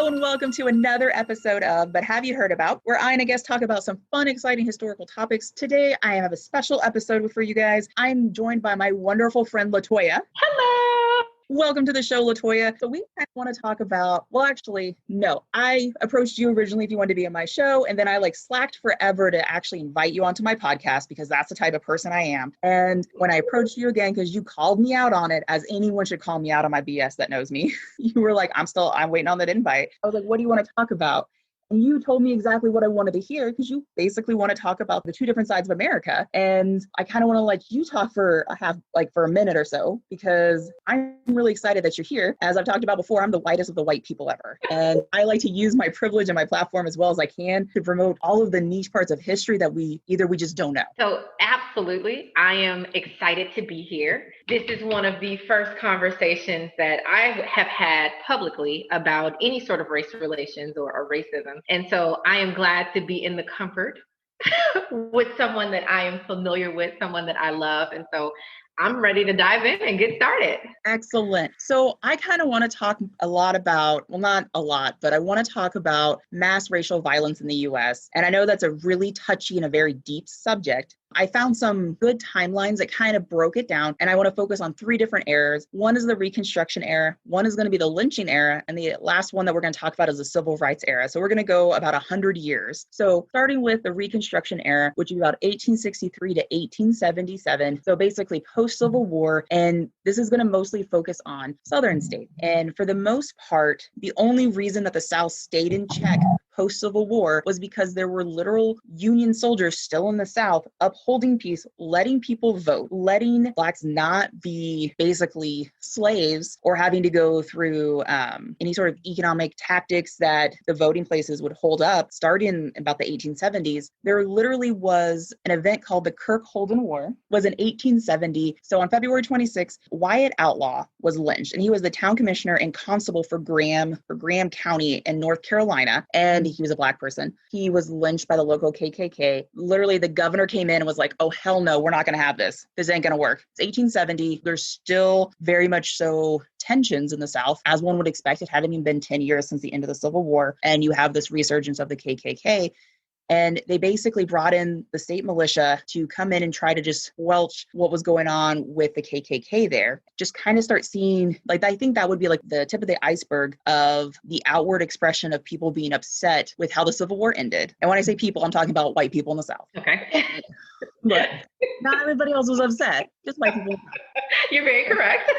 and welcome to another episode of But Have You Heard About, where I and a guest talk about some fun, exciting historical topics. Today, I have a special episode for you guys. I'm joined by my wonderful friend, LaToya. Hello! Welcome to the show, LaToya. So we want to talk about, no, I approached you originally if you wanted to be on my show, and then I slacked forever to actually invite you onto my podcast because that's the type of person I am. And when I approached you again, because you called me out on it, as anyone should call me out on my BS that knows me, you were like, I'm waiting on that invite. I was like, what do you want to talk about? And you told me exactly what I wanted to hear because you basically want to talk about the two different sides of America. And I kind of want to let you talk for a minute or so because I'm really excited that you're here. As I've talked about before, I'm the whitest of the white people ever. And I like to use my privilege and my platform as well as I can to promote all of the niche parts of history that we just don't know. So absolutely, I am excited to be here. This is one of the first conversations that I have had publicly about any sort of race relations or racism. And so I am glad to be in the comfort with someone that I am familiar with, someone that I love. And so I'm ready to dive in and get started. Excellent. So I kind of want to talk a lot about, well, not a lot, but I want to talk about mass racial violence in the U.S. And I know that's a really touchy and a very deep subject. I found some good timelines that kind of broke it down, and I want to focus on three different eras. One is the Reconstruction era, one is going to be the lynching era, and the last one that we're going to talk about is the Civil Rights era. So we're going to go about 100 years. So starting with the Reconstruction era, which is about 1863 to 1877. So basically post-Civil War, and this is going to mostly focus on Southern states. And for the most part, the only reason that the South stayed in check post-Civil War was because there were literal Union soldiers still in the South upholding peace, letting people vote, letting Blacks not be basically slaves or having to go through any sort of economic tactics that the voting places would hold up. Starting in about the 1870s, there literally was an event called the Kirk-Holden War, was in 1870. So on February 26th, Wyatt Outlaw was lynched, and he was the town commissioner and constable for Graham County in North Carolina. And he was a Black person. He was lynched by the local KKK. Literally, the governor came in and was like, oh, hell no, we're not going to have this. This ain't going to work. It's 1870. There's still very much so tensions in the South, as one would expect. It hadn't even been 10 years since the end of the Civil War. And you have this resurgence of the KKK. And they basically brought in the state militia to come in and try to just squelch what was going on with the KKK there. Just kind of start seeing, I think that would be the tip of the iceberg of the outward expression of people being upset with how the Civil War ended. And when I say people, I'm talking about white people in the South. Okay. But not everybody else was upset, just white people. You're very correct.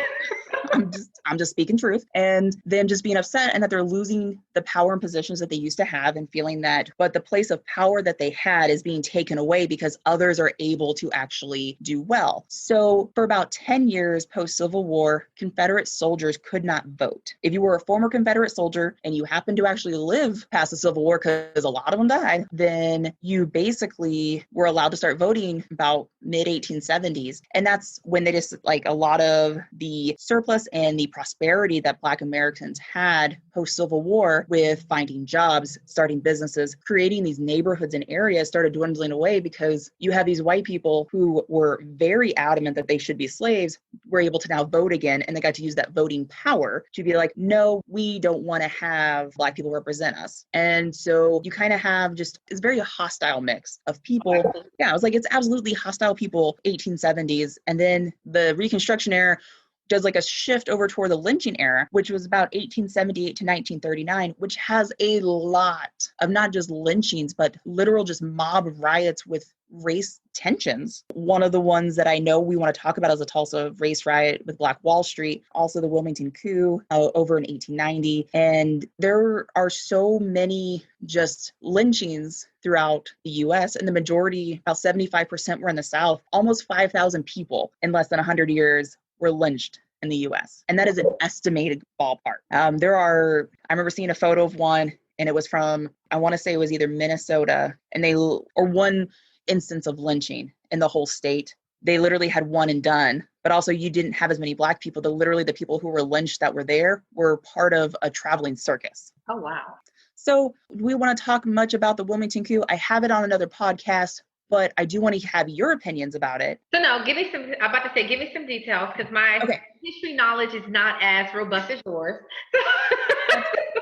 I'm just speaking truth. And them just being upset and that they're losing the power and positions that they used to have and feeling that, but the place of power that they had is being taken away because others are able to actually do well. So for about 10 years post-Civil War, Confederate soldiers could not vote. If you were a former Confederate soldier and you happened to actually live past the Civil War, because a lot of them died, then you basically were allowed to start voting about mid-1870s. And that's when they just, a lot of the surplus and the prosperity that Black Americans had post-Civil War with finding jobs, starting businesses, creating these neighborhoods and areas started dwindling away because you have these white people who were very adamant that they should be slaves, were able to now vote again, and they got to use that voting power to be like, no, we don't want to have Black people represent us. And so you kind of have just this very hostile mix of people. Yeah, I was like, it's absolutely hostile people, 1870s. And then the Reconstruction era does a shift over toward the lynching era, which was about 1878 to 1939, which has a lot of not just lynchings, but literal just mob riots with race tensions. One of the ones that I know we want to talk about is the Tulsa race riot with Black Wall Street, also the Wilmington Coup over in 1890. And there are so many just lynchings throughout the U.S. and the majority, about 75% were in the South. Almost 5,000 people in less than 100 years were lynched in the U.S. And that is an estimated ballpark. I remember seeing a photo of one, and it was from, I want to say it was either Minnesota, or one instance of lynching in the whole state. They literally had one and done, but also you didn't have as many Black people. The people who were lynched that were there were part of a traveling circus. Oh, wow. So we want to talk much about the Wilmington Coup. I have it on another podcast, but I do want to have your opinions about it. So no, give me some details because my history knowledge is not as robust as yours.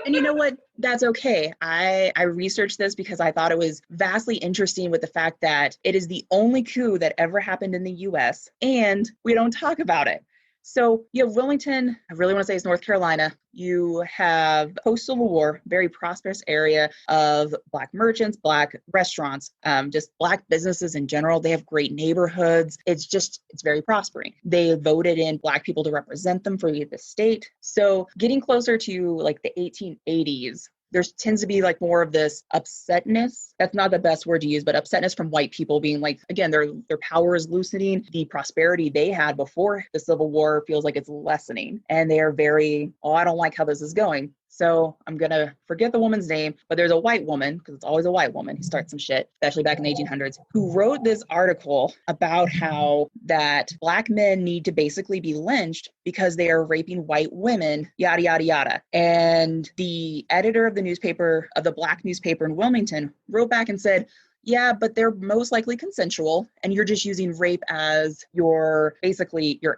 And you know what? That's okay. I researched this because I thought it was vastly interesting with the fact that it is the only coup that ever happened in the US and we don't talk about it. So you have Wilmington, I really want to say it's North Carolina. You have post-Civil War, very prosperous area of Black merchants, Black restaurants, just Black businesses in general. They have great neighborhoods. It's very prospering. They voted in Black people to represent them for the state. So getting closer to like the 1880s, there tends to be like more of this upsetness. That's not the best word to use, but upsetness from white people being like, again, their power is loosening. The prosperity they had before the Civil War feels like it's lessening. And they are very, oh, I don't like how this is going. So I'm going to forget the woman's name, but there's a white woman, because it's always a white woman who starts some shit, especially back in the 1800s, who wrote this article about how that Black men need to basically be lynched because they are raping white women, yada, yada, yada. And the editor of the newspaper, of the Black newspaper in Wilmington, wrote back and said, yeah, but they're most likely consensual, and you're just using rape as your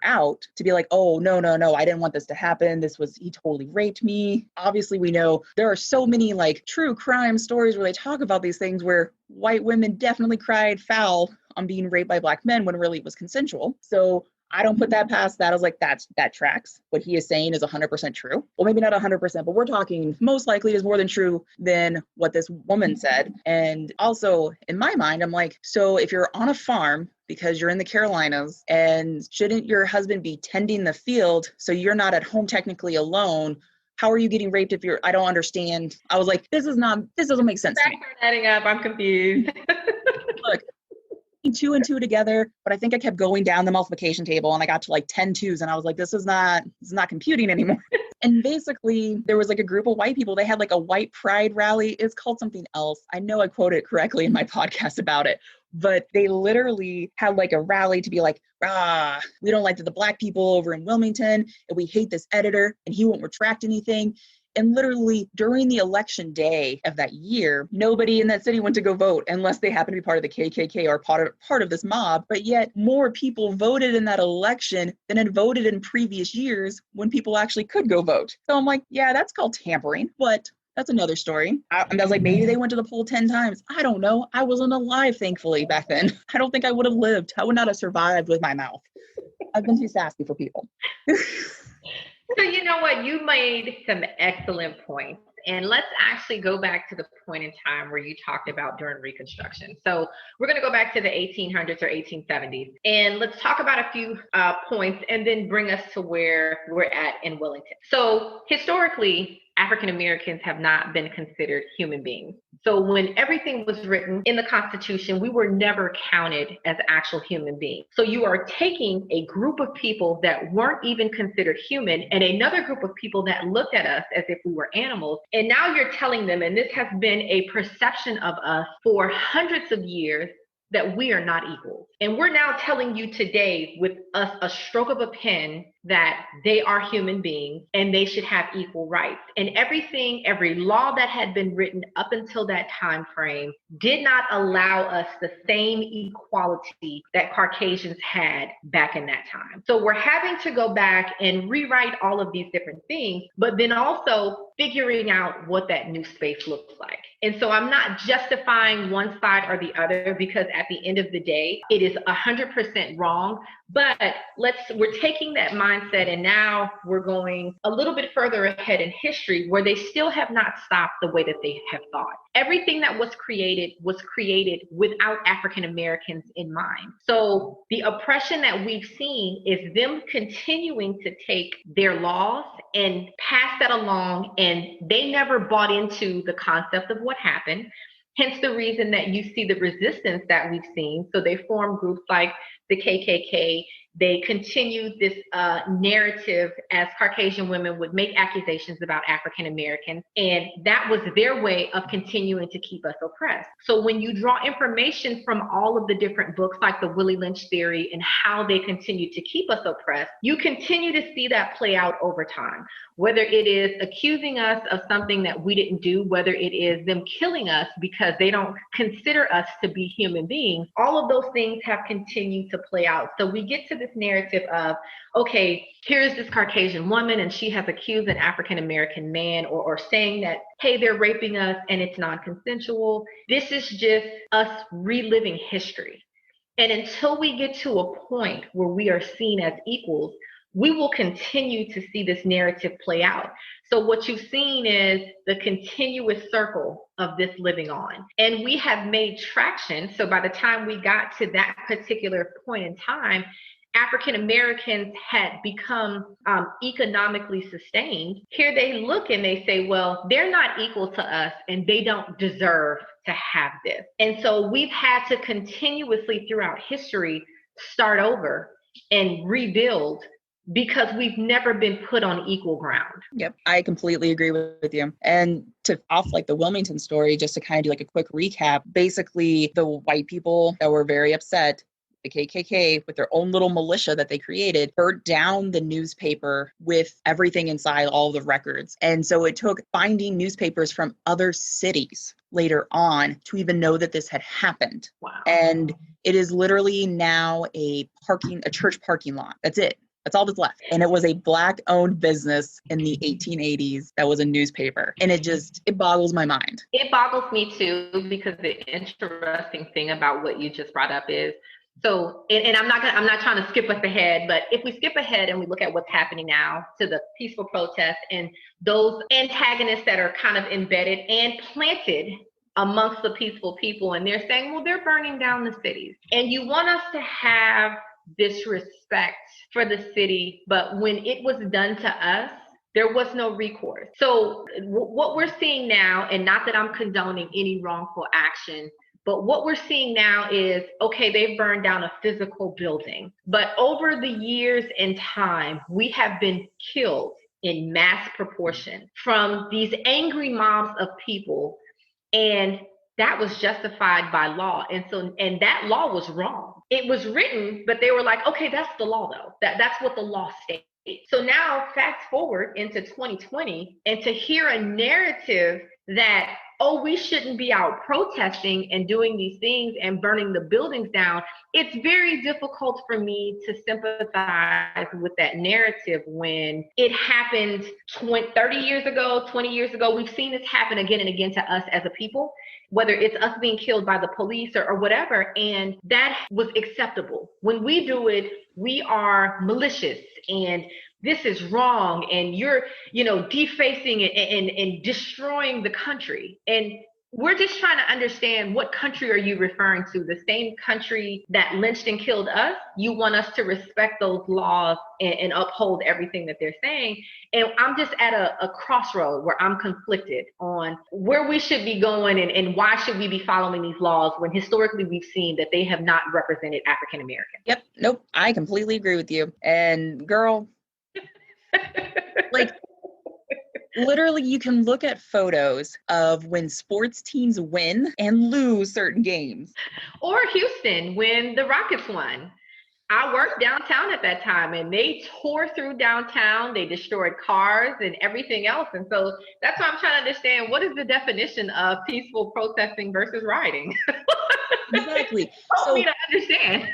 out to be like, oh, no, I didn't want this to happen. He totally raped me. Obviously, we know there are so many like true crime stories where they talk about these things where white women definitely cried foul on being raped by Black men when really it was consensual. So I don't put that past that. I was like, that tracks. What he is saying is 100% true. Well, maybe not 100%, but we're talking most likely is more than true than what this woman said. And also in my mind, I'm like, so if you're on a farm because you're in the Carolinas, and shouldn't your husband be tending the field so you're not at home technically alone? How are you getting raped if I don't understand. I was like, this doesn't make sense to me. Adding up, I'm confused. Look, 2 and 2 together, but I think I kept going down the multiplication table and I got to like 10 twos and I was like, this is not computing anymore. And basically there was like a group of white people. They had like a white pride rally. It's called something else. I know I quoted it correctly in my podcast about it, but they literally had like a rally to be like, we don't like the Black people over in Wilmington and we hate this editor and he won't retract anything. And literally during the election day of that year, nobody in that city went to go vote unless they happened to be part of the KKK or part of this mob. But yet more people voted in that election than had voted in previous years when people actually could go vote. So I'm like, yeah, that's called tampering. But that's another story. I was like, maybe they went to the poll 10 times. I don't know. I wasn't alive, thankfully, back then. I don't think I would have lived. I would not have survived with my mouth. I've been too sassy for people. So you know what? You made some excellent points. And let's actually go back to the point in time where you talked about during Reconstruction. So we're going to go back to the 1800s or 1870s. And let's talk about a few points and then bring us to where we're at in Wellington. So historically, African Americans have not been considered human beings. So when everything was written in the Constitution, we were never counted as actual human beings. So you are taking a group of people that weren't even considered human and another group of people that looked at us as if we were animals. And now you're telling them, and this has been a perception of us for hundreds of years, that we are not equal. And we're now telling you today with us a stroke of a pen that they are human beings and they should have equal rights. And every law that had been written up until that time frame did not allow us the same equality that Caucasians had back in that time. So we're having to go back and rewrite all of these different things, but then also figuring out what that new space looks like. And so I'm not justifying one side or the other, because at the end of the day, it is 100% wrong. But we're taking that mindset and now we're going a little bit further ahead in history where they still have not stopped the way that they have thought. Everything that was created without African Americans in mind. So the oppression that we've seen is them continuing to take their laws and pass that along, and they never bought into the concept of what happened. Hence the reason that you see the resistance that we've seen. So they formed groups like the KKK. They continued this narrative as Caucasian women would make accusations about African Americans, and that was their way of continuing to keep us oppressed. So when you draw information from all of the different books like the Willie Lynch theory and how they continue to keep us oppressed, you continue to see that play out over time. Whether it is accusing us of something that we didn't do, whether it is them killing us because they don't consider us to be human beings, all of those things have continued to play out. So we get to this this narrative of, okay, here's this Caucasian woman and she has accused an African-American man, or saying that, hey, they're raping us and it's non-consensual. This is just us reliving history. And until we get to a point where we are seen as equals, we will continue to see this narrative play out. So what you've seen is the continuous circle of this living on. And we have made traction. So by the time we got to that particular point in time, African Americans had become economically sustained. Here they look and they say, well, they're not equal to us and they don't deserve to have this. And so we've had to continuously throughout history start over and rebuild, because we've never been put on equal ground. Yep, I completely agree with you. And to off like the Wilmington story, just to kind of do like a quick recap, basically the white people that were very upset, the KKK, with their own little militia that they created, burnt down the newspaper with everything inside, all the records. And so it took finding newspapers from other cities later on to even know that this had happened. Wow. And it is literally now a church parking lot. That's it. That's all that's left. And it was a Black-owned business in the 1880s that was a newspaper. And it boggles my mind. It boggles me too, because the interesting thing about what you just brought up is, so, and I'm not trying to skip us ahead, but if we skip ahead and we look at what's happening now to the peaceful protest and those antagonists that are kind of embedded and planted amongst the peaceful people, and they're saying, well, they're burning down the cities. And you want us to have this respect for the city, but when it was done to us, there was no recourse. So what we're seeing now, and not that I'm condoning any wrongful action, but what we're seeing now is, okay, they've burned down a physical building, but over the years and time, we have been killed in mass proportion from these angry mobs of people, and that was justified by law. And that law was wrong. It was written, but they were like, okay, that's the law though. That's what the law states. So now fast forward into 2020, and to hear a narrative that, oh, we shouldn't be out protesting and doing these things and burning the buildings down, it's very difficult for me to sympathize with that narrative when it happened 30 years ago, 20 years ago. We've seen this happen again and again to us as a people, whether it's us being killed by the police or whatever, and that was acceptable. When we do it, we are malicious and this is wrong, and you're, defacing and destroying the country. And we're just trying to understand, what country are you referring to? The same country that lynched and killed us? You want us to respect those laws and uphold everything that they're saying. And I'm just at a crossroad where I'm conflicted on where we should be going and why should we be following these laws when historically we've seen that they have not represented African Americans. Yep. Nope. I completely agree with you. And girl, like, literally, you can look at photos of when sports teams win and lose certain games. Or Houston, when the Rockets won. I worked downtown at that time, and they tore through downtown. They destroyed cars and everything else. And so that's why I'm trying to understand, what is the definition of peaceful protesting versus rioting? Exactly. Help me to understand.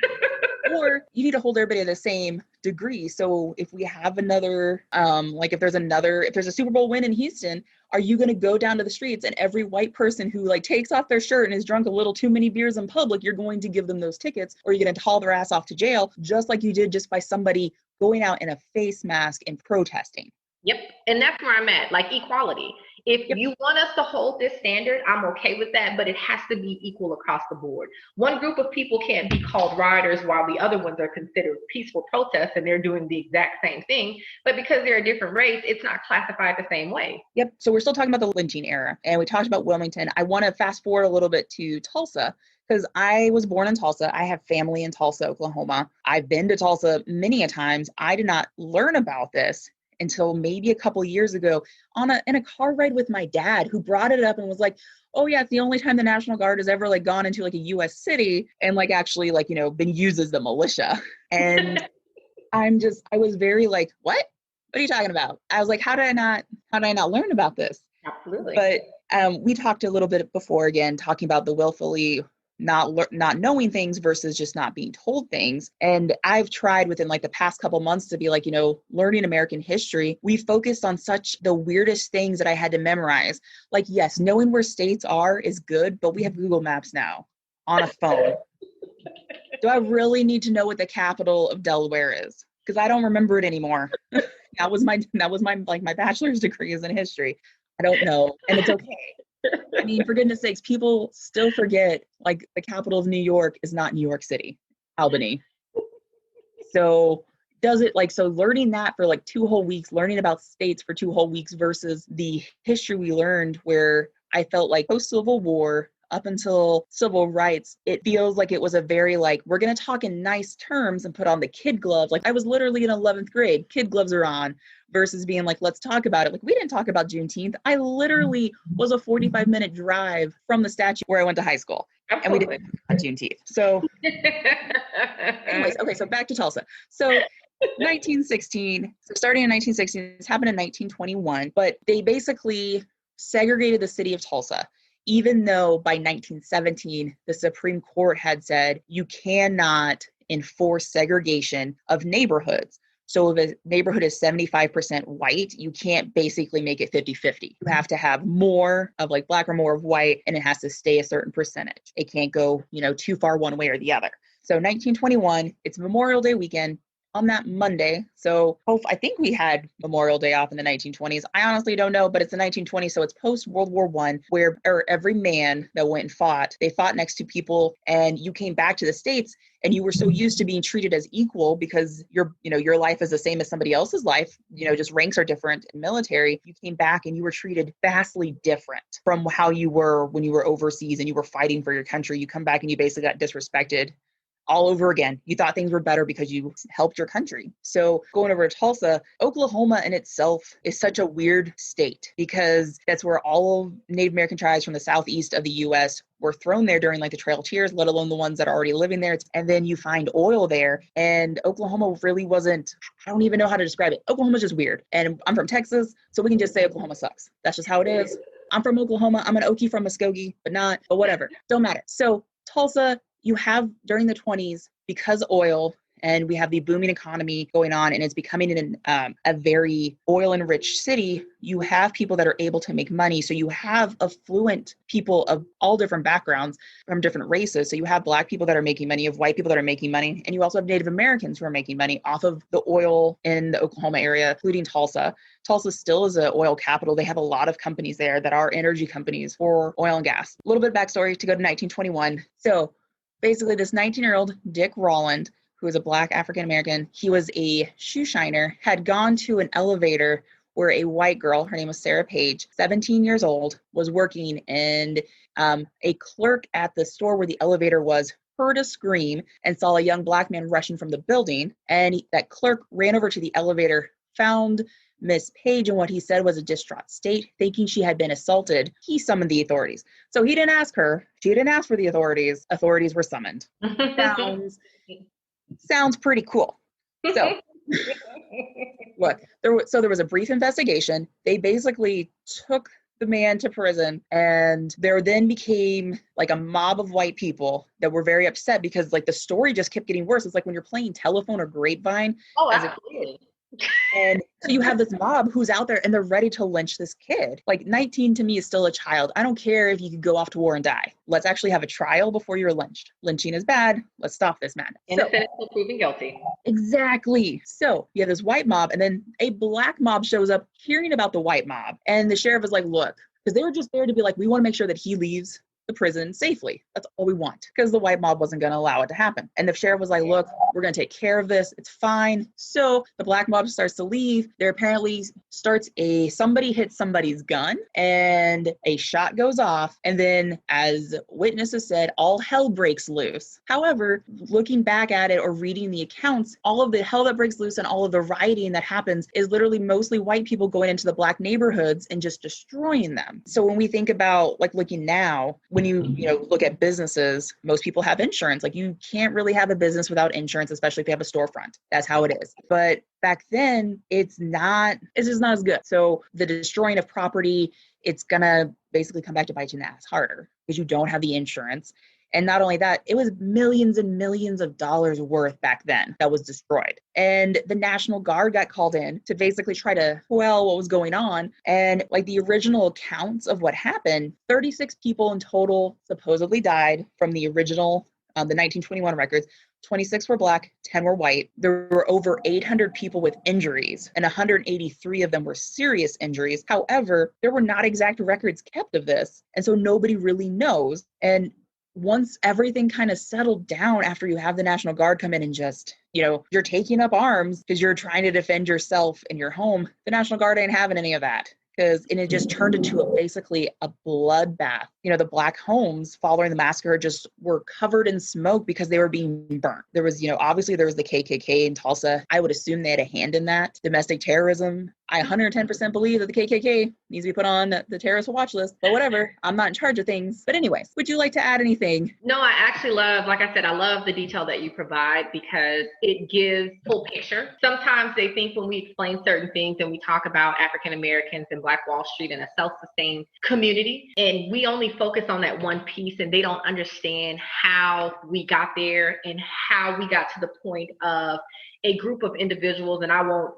Or you need to hold everybody to the same degree. So if we have another, if there's a Super Bowl win in Houston, are you going to go down to the streets and every white person who takes off their shirt and has drunk a little too many beers in public, you're going to give them those tickets, or you're going to haul their ass off to jail, just like you did just by somebody going out in a face mask and protesting? Yep. And that's where I'm at, equality. If you want us to hold this standard, I'm okay with that, but it has to be equal across the board. One group of people can't be called rioters while the other ones are considered peaceful protests and they're doing the exact same thing. But because they're a different race, it's not classified the same way. Yep. So we're still talking about the lynching era, and we talked about Wilmington. I want to fast forward a little bit to Tulsa, because I was born in Tulsa. I have family in Tulsa, Oklahoma. I've been to Tulsa many a times. I did not learn about this until maybe a couple years ago in a car ride with my dad, who brought it up and was like, oh yeah, it's the only time the National Guard has ever gone into a US city and actually been used as the militia. And I was very what? What are you talking about? I was like, how did I not learn about this? Absolutely. But we talked a little bit before, again, talking about the willfully not knowing things versus just not being told things. And I've tried within like the past couple months to be like, learning American history, we focused on such the weirdest things that I had to memorize. Like, yes, knowing where states are is good, but we have Google Maps now on a phone. Do I really need to know what the capital of Delaware is? Because I don't remember it anymore. That was my like my bachelor's degree is in history. I don't know, and it's okay. I mean, for goodness sakes, people still forget like the capital of New York is not New York City, Albany. So learning that for like 2 whole weeks, learning about states for 2 whole weeks versus the history we learned where I felt like post-Civil War up until civil rights, it feels like it was a very like, we're going to talk in nice terms and put on the kid gloves. Like I was literally in 11th grade, kid gloves are on versus being like, let's talk about it. Like we didn't talk about Juneteenth. I literally was a 45-minute drive from the statue where I went to high school. Absolutely. And we didn't talk about Juneteenth. So anyways, okay, so back to Tulsa. So 1916, so starting in 1916, this happened in 1921, but they basically segregated the city of Tulsa. Even though by 1917, the Supreme Court had said you cannot enforce segregation of neighborhoods. So if a neighborhood is 75% white, you can't basically make it 50-50. You have to have more of like black or more of white, and it has to stay a certain percentage. It can't go, too far one way or the other. So 1921, it's Memorial Day weekend. On that Monday. So I think we had Memorial Day off in the 1920s. I honestly don't know, but it's the 1920s. So it's post World War I, where every man that went and fought, they fought next to people, and you came back to the States and you were so used to being treated as equal because your life is the same as somebody else's life, just ranks are different in military. You came back and you were treated vastly different from how you were when you were overseas and you were fighting for your country. You come back and you basically got disrespected all over again. You thought things were better because you helped your country. So going over to Tulsa, Oklahoma in itself is such a weird state because that's where all Native American tribes from the southeast of the U.S. were thrown there during like the Trail of Tears, let alone the ones that are already living there. And then you find oil there. And Oklahoma really wasn't, I don't even know how to describe it. Oklahoma's just weird. And I'm from Texas, so we can just say Oklahoma sucks. That's just how it is. I'm from Oklahoma. I'm an Okie from Muskogee, but whatever. Don't matter. So Tulsa, you have during the 20s, because oil, and we have the booming economy going on, and it's becoming a very oil-enriched city, you have people that are able to make money. So you have affluent people of all different backgrounds from different races. So you have Black people that are making money, you have white people that are making money, and you also have Native Americans who are making money off of the oil in the Oklahoma area, including Tulsa. Tulsa still is an oil capital. They have a lot of companies there that are energy companies for oil and gas. A little bit of backstory to go to 1921. So basically, this 19-year-old Dick Rowland, who was a Black African-American, he was a shoe shiner, had gone to an elevator where a white girl, her name was Sarah Page, 17 years old, was working, and a clerk at the store where the elevator was heard a scream and saw a young Black man rushing from the building, and that clerk ran over to the elevator, found Miss Page, and what he said was a distraught state, thinking she had been assaulted. He summoned the authorities. So he didn't ask her. She didn't ask for the authorities. Authorities were summoned. Sounds pretty cool. So look, there was a brief investigation. They basically took the man to prison, and there then became like a mob of white people that were very upset because like the story just kept getting worse. It's like when you're playing telephone or grapevine as a kid. And so you have this mob who's out there and they're ready to lynch this kid. Like 19 to me is still a child. I don't care if you could go off to war and die. Let's actually have a trial before you're lynched. Lynching is bad. Let's stop this madness. Innocent until proven guilty. Exactly. So you have this white mob, and then a Black mob shows up hearing about the white mob. And the sheriff is like, look, because they were just there to be like, we want to make sure that he leaves the prison safely. That's all we want, because the white mob wasn't going to allow it to happen. And the sheriff was like, look, we're going to take care of this. It's fine. So the Black mob starts to leave. There apparently starts somebody hits somebody's gun and a shot goes off. And then, as witnesses said, all hell breaks loose. However, looking back at it or reading the accounts, all of the hell that breaks loose and all of the rioting that happens is literally mostly white people going into the Black neighborhoods and just destroying them. So when we think about like looking now, when you look at businesses, most people have insurance. Like you can't really have a business without insurance, especially if you have a storefront. That's how it is. But back then, it's just not as good. So the destroying of property, it's gonna basically come back to bite you in the ass harder because you don't have the insurance. And not only that, it was millions and millions of dollars worth back then that was destroyed. And the National Guard got called in to basically try to quell what was going on. And like the original accounts of what happened, 36 people in total supposedly died from the original, the 1921 records. 26 were Black, 10 were white. There were over 800 people with injuries, and 183 of them were serious injuries. However, there were not exact records kept of this, and so nobody really knows. And once everything kind of settled down after you have the National Guard come in and just, you're taking up arms because you're trying to defend yourself and your home, the National Guard ain't having any of that. And it just turned into basically a bloodbath. The Black homes following the massacre just were covered in smoke because they were being burnt. There was, obviously there was the KKK in Tulsa. I would assume they had a hand in that. Domestic terrorism. I 110% believe that the KKK needs to be put on the terrorist watch list, but whatever. I'm not in charge of things. But anyways, would you like to add anything? No, I actually love, like I said, I love the detail that you provide because it gives full picture. Sometimes they think when we explain certain things and we talk about African Americans and Black Wall Street and a self-sustained community, and we only focus on that one piece and they don't understand how we got there and how we got to the point of a group of individuals, and I won't,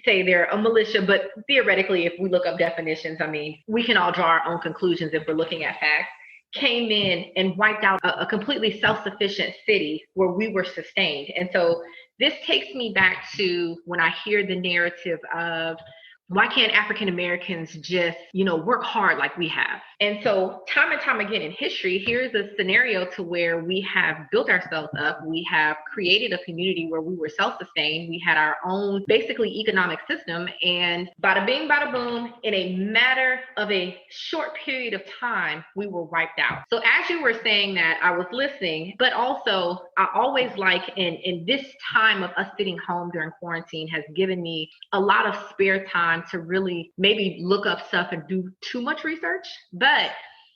say they're a militia, but theoretically, if we look up definitions, we can all draw our own conclusions if we're looking at facts, came in and wiped out a completely self-sufficient city where we were sustained. And so this takes me back to when I hear the narrative of, why can't African Americans just, work hard like we have? And so time and time again in history, here's a scenario to where we have built ourselves up. We have created a community where we were self-sustained. We had our own basically economic system, and bada bing, bada boom, in a matter of a short period of time, we were wiped out. So as you were saying that, I was listening, but also I always like in this time of us sitting home during quarantine has given me a lot of spare time to really maybe look up stuff and do too much research. But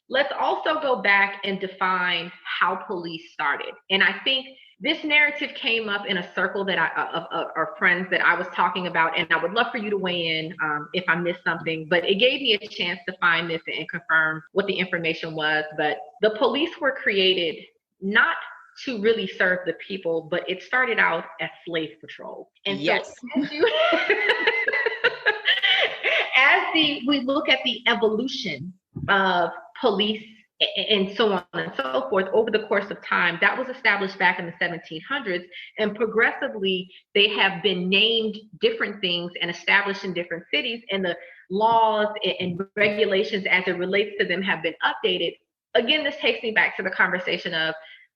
let's also go back and define how police started. And I think this narrative came up in a circle that of friends that I was talking about, and I would love for you to weigh in if I missed something, but it gave me a chance to find this and confirm what the information was. But the police were created not to really serve the people, but it started out as slave patrol. And yes. So we look at the evolution of police and so on and so forth over the course of time, that was established back in the 1700s, and progressively they have been named different things and established in different cities, and the laws and regulations as it relates to them have been updated. Again, this takes me back to the conversation of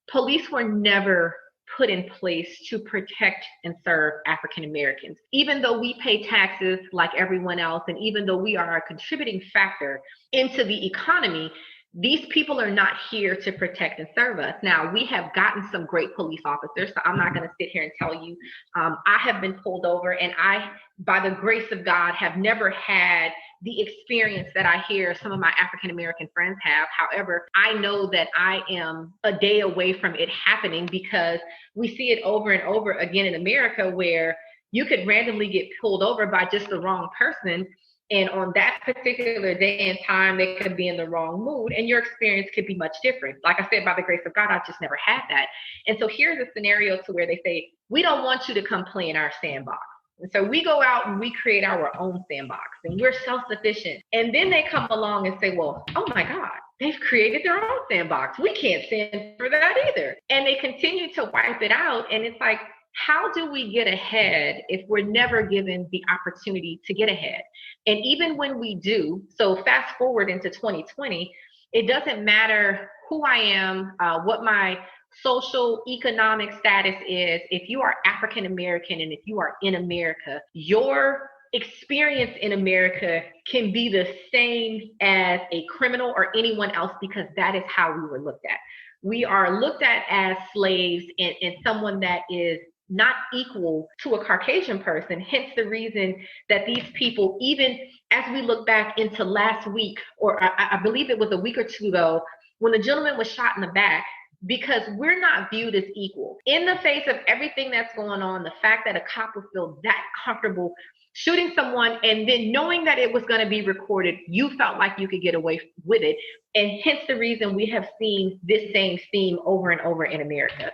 police were never put in place to protect and serve African Americans. Even though we pay taxes like everyone else, and even though we are a contributing factor into the economy, these people are not here to protect and serve us. Now, we have gotten some great police officers, so I'm not going to sit here and tell you. I have been pulled over, and I, by the grace of God, have never had the experience that I hear some of my African American friends have. However, I know that I am a day away from it happening because we see it over and over again in America, where you could randomly get pulled over by just the wrong person. And on that particular day and time, they could be in the wrong mood, and your experience could be much different. Like I said, by the grace of God, I just never had that. And so here's a scenario to where they say, we don't want you to come play in our sandbox. And so we go out and we create our own sandbox, and we're self-sufficient. And then they come along and say, well, oh my God, they've created their own sandbox. We can't stand for that either. And they continue to wipe it out. And it's like, how do we get ahead if we're never given the opportunity to get ahead? And even when we do, so fast forward into 2020, it doesn't matter who I am, what my social economic status is. If you are African American and if you are in America, your experience in America can be the same as a criminal or anyone else, because that is how we were looked at. We are looked at as slaves and someone that is not equal to a Caucasian person. Hence the reason that these people, even as we look back into last week, or I believe it was a week or two ago, when the gentleman was shot in the back, because we're not viewed as equal. In the face of everything that's going on, the fact that a cop would feel that comfortable shooting someone and then knowing that it was going to be recorded, you felt like you could get away with it. And hence the reason we have seen this same theme over and over in America.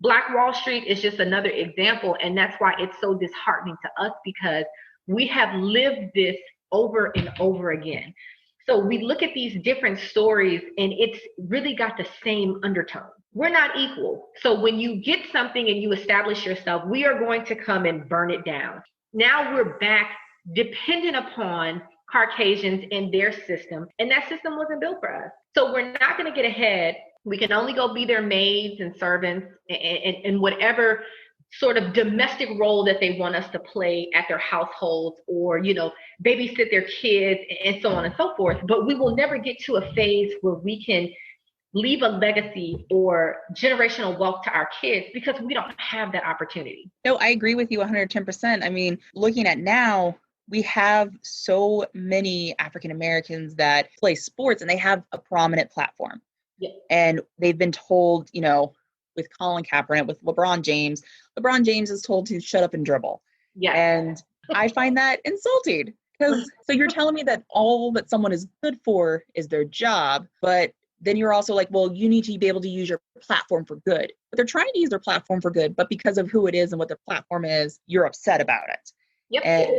Black Wall Street is just another example. And that's why it's so disheartening to us, because we have lived this over and over again. So we look at these different stories and it's really got the same undertone. We're not equal. So when you get something and you establish yourself, we are going to come and burn it down. Now we're back dependent upon Caucasians and their system. And that system wasn't built for us. So we're not going to get ahead. We can only go be their maids and servants and whatever sort of domestic role that they want us to play at their households, or, you know, babysit their kids and so on and so forth. But we will never get to a phase where we can leave a legacy or generational wealth to our kids, because we don't have that opportunity. No, I agree with you 110%. I mean, looking at now, we have so many African Americans that play sports and they have a prominent platform. Yeah. And they've been told, you know, with Colin Kaepernick, with LeBron James is told to shut up and dribble. Yeah. And I find that insulting, because so you're telling me that all that someone is good for is their job, but then you're also like, well, you need to be able to use your platform for good. But they're trying to use their platform for good, but because of who it is and what their platform is, you're upset about it. Yep. And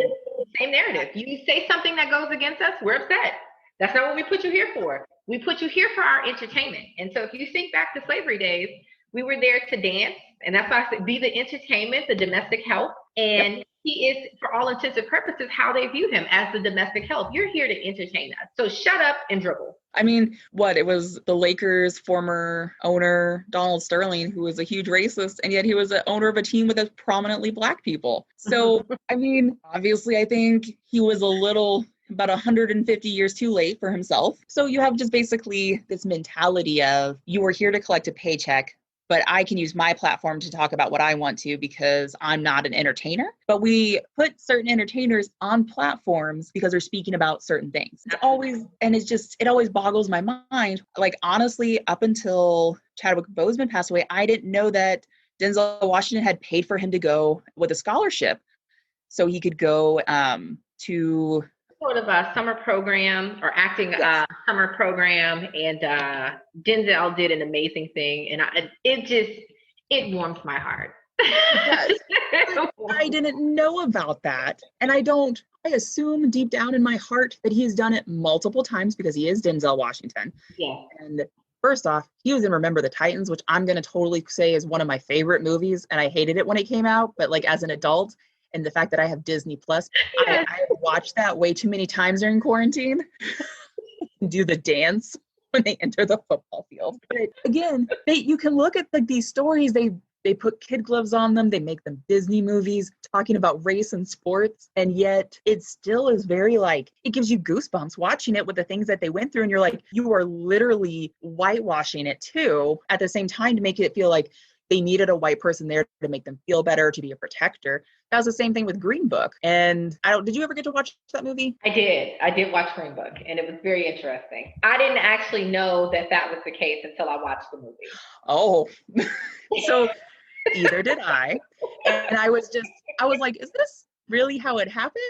same narrative. You say something that goes against us, we're upset. That's not what we put you here for. We put you here for our entertainment. And so if you think back to slavery days, we were there to dance. And that's why I said be the entertainment, the domestic help. And he is, for all intents and purposes, how they view him, as the domestic help. You're here to entertain us. So shut up and dribble. I mean, it was the Lakers' former owner, Donald Sterling, who was a huge racist, and yet he was the owner of a team with prominently Black people. So, I mean, obviously, I think he was about 150 years too late for himself. So you have just basically this mentality of, you are here to collect a paycheck, but I can use my platform to talk about what I want to because I'm not an entertainer. But we put certain entertainers on platforms because they're speaking about certain things. It always boggles my mind. Like, honestly, up until Chadwick Boseman passed away, I didn't know that Denzel Washington had paid for him to go with a scholarship so he could go to sort of a summer program or acting summer program, and Denzel did an amazing thing, and it warms my heart. Yes. I didn't know about that, and I assume deep down in my heart that he has done it multiple times because he is Denzel Washington. Yeah. And first off, he was in Remember the Titans, which I'm going to totally say is one of my favorite movies, and I hated it when it came out, but like as an adult, and the fact that I have Disney Plus, yes. I watched that way too many times during quarantine. Do the dance when they enter the football field. But again, you can look at these stories. They put kid gloves on them. They make them Disney movies talking about race and sports. And yet it still is very it gives you goosebumps watching it with the things that they went through. And you're like, you are literally whitewashing it too, at the same time, to make it feel like they needed a white person there to make them feel better, to be a protector. That was the same thing with Green Book. And did you ever get to watch that movie? I did watch Green Book, and it was very interesting. I didn't actually know that was the case until I watched the movie. Oh, so either did I. And I was like, is this really how it happened?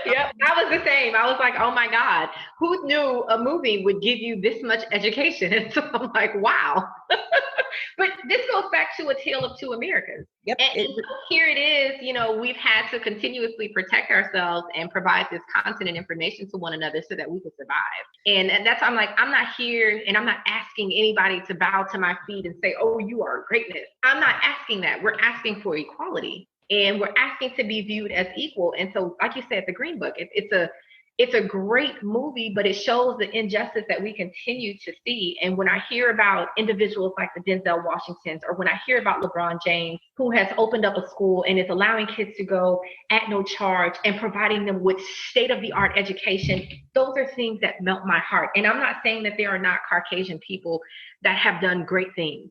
Yep, I was the same. I was like, oh my God, who knew a movie would give you this much education? And so I'm like, wow. But this goes back to A Tale of Two Americas. Yep. And here it is, we've had to continuously protect ourselves and provide this content and information to one another so that we could survive. And that's, I'm like, I'm not here and I'm not asking anybody to bow to my feet and say, oh, you are greatness. I'm not asking that. We're asking for equality. And we're asking to be viewed as equal. And so, like you said, the Green Book, it's a great movie, but it shows the injustice that we continue to see. And when I hear about individuals like the Denzel Washingtons, or when I hear about LeBron James, who has opened up a school and is allowing kids to go at no charge and providing them with state-of-the-art education, those are things that melt my heart. And I'm not saying that there are not Caucasian people that have done great things.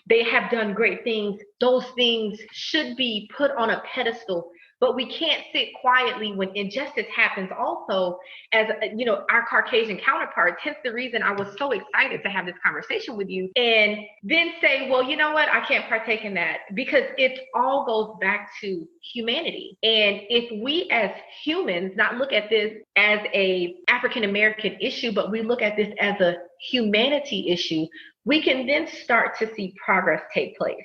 They have done great things. Those things should be put on a pedestal but we can't sit quietly when injustice happens also as, our Caucasian counterparts. Hence the reason I was so excited to have this conversation with you, and then say, well, you know what, I can't partake in that, because it all goes back to humanity. And if we as humans not look at this as a African American issue, but we look at this as a humanity issue, we can then start to see progress take place.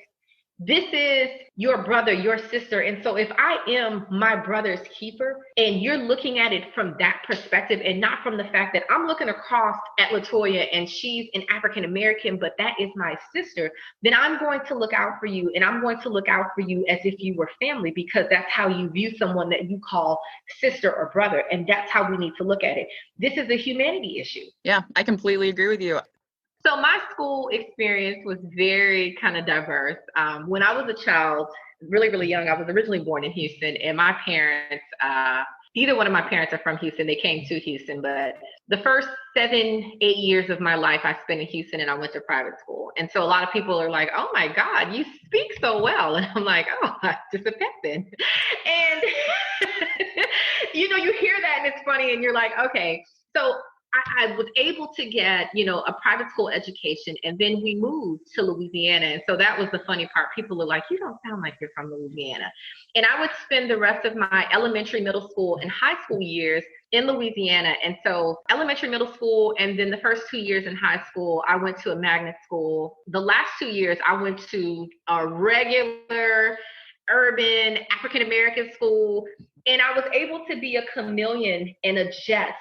This is your brother, your sister. And so if I am my brother's keeper and you're looking at it from that perspective and not from the fact that I'm looking across at LaToya and she's an African American, but that is my sister, then I'm going to look out for you, and I'm going to look out for you as if you were family, because that's how you view someone that you call sister or brother. And that's how we need to look at it. This is a humanity issue. Yeah, I completely agree with you. So my school experience was very kind of diverse. When I was a child, really, really young, I was originally born in Houston, and my parents, neither one of my parents are from Houston. They came to Houston, but the first 7-8 years of my life I spent in Houston, and I went to private school. And so a lot of people are like, oh my God, you speak so well. And I'm like, oh, just a pet then. And, you hear that and it's funny, and you're like, okay. So I was able to get, a private school education, and then we moved to Louisiana. And so that was the funny part. People are like, you don't sound like you're from Louisiana. And I would spend the rest of my elementary, middle school, and high school years in Louisiana. And so elementary, middle school, and then the first 2 years in high school, I went to a magnet school. The last 2 years, I went to a regular urban African-American school. And I was able to be a chameleon and adjust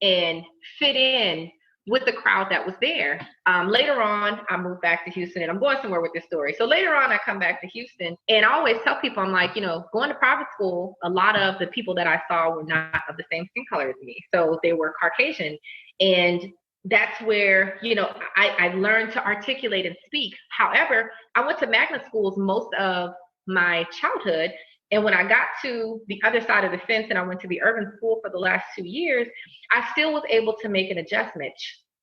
and fit in with the crowd that was there. Later on, I moved back to Houston, and I'm going somewhere with this story. So later on, I come back to Houston, and I always tell people, I'm like, going to private school, a lot of the people that I saw were not of the same skin color as me. So they were Caucasian. And that's where, I learned to articulate and speak. However, I went to magnet schools most of my childhood. And when I got to the other side of the fence and I went to the urban school for the last 2 years, I still was able to make an adjustment.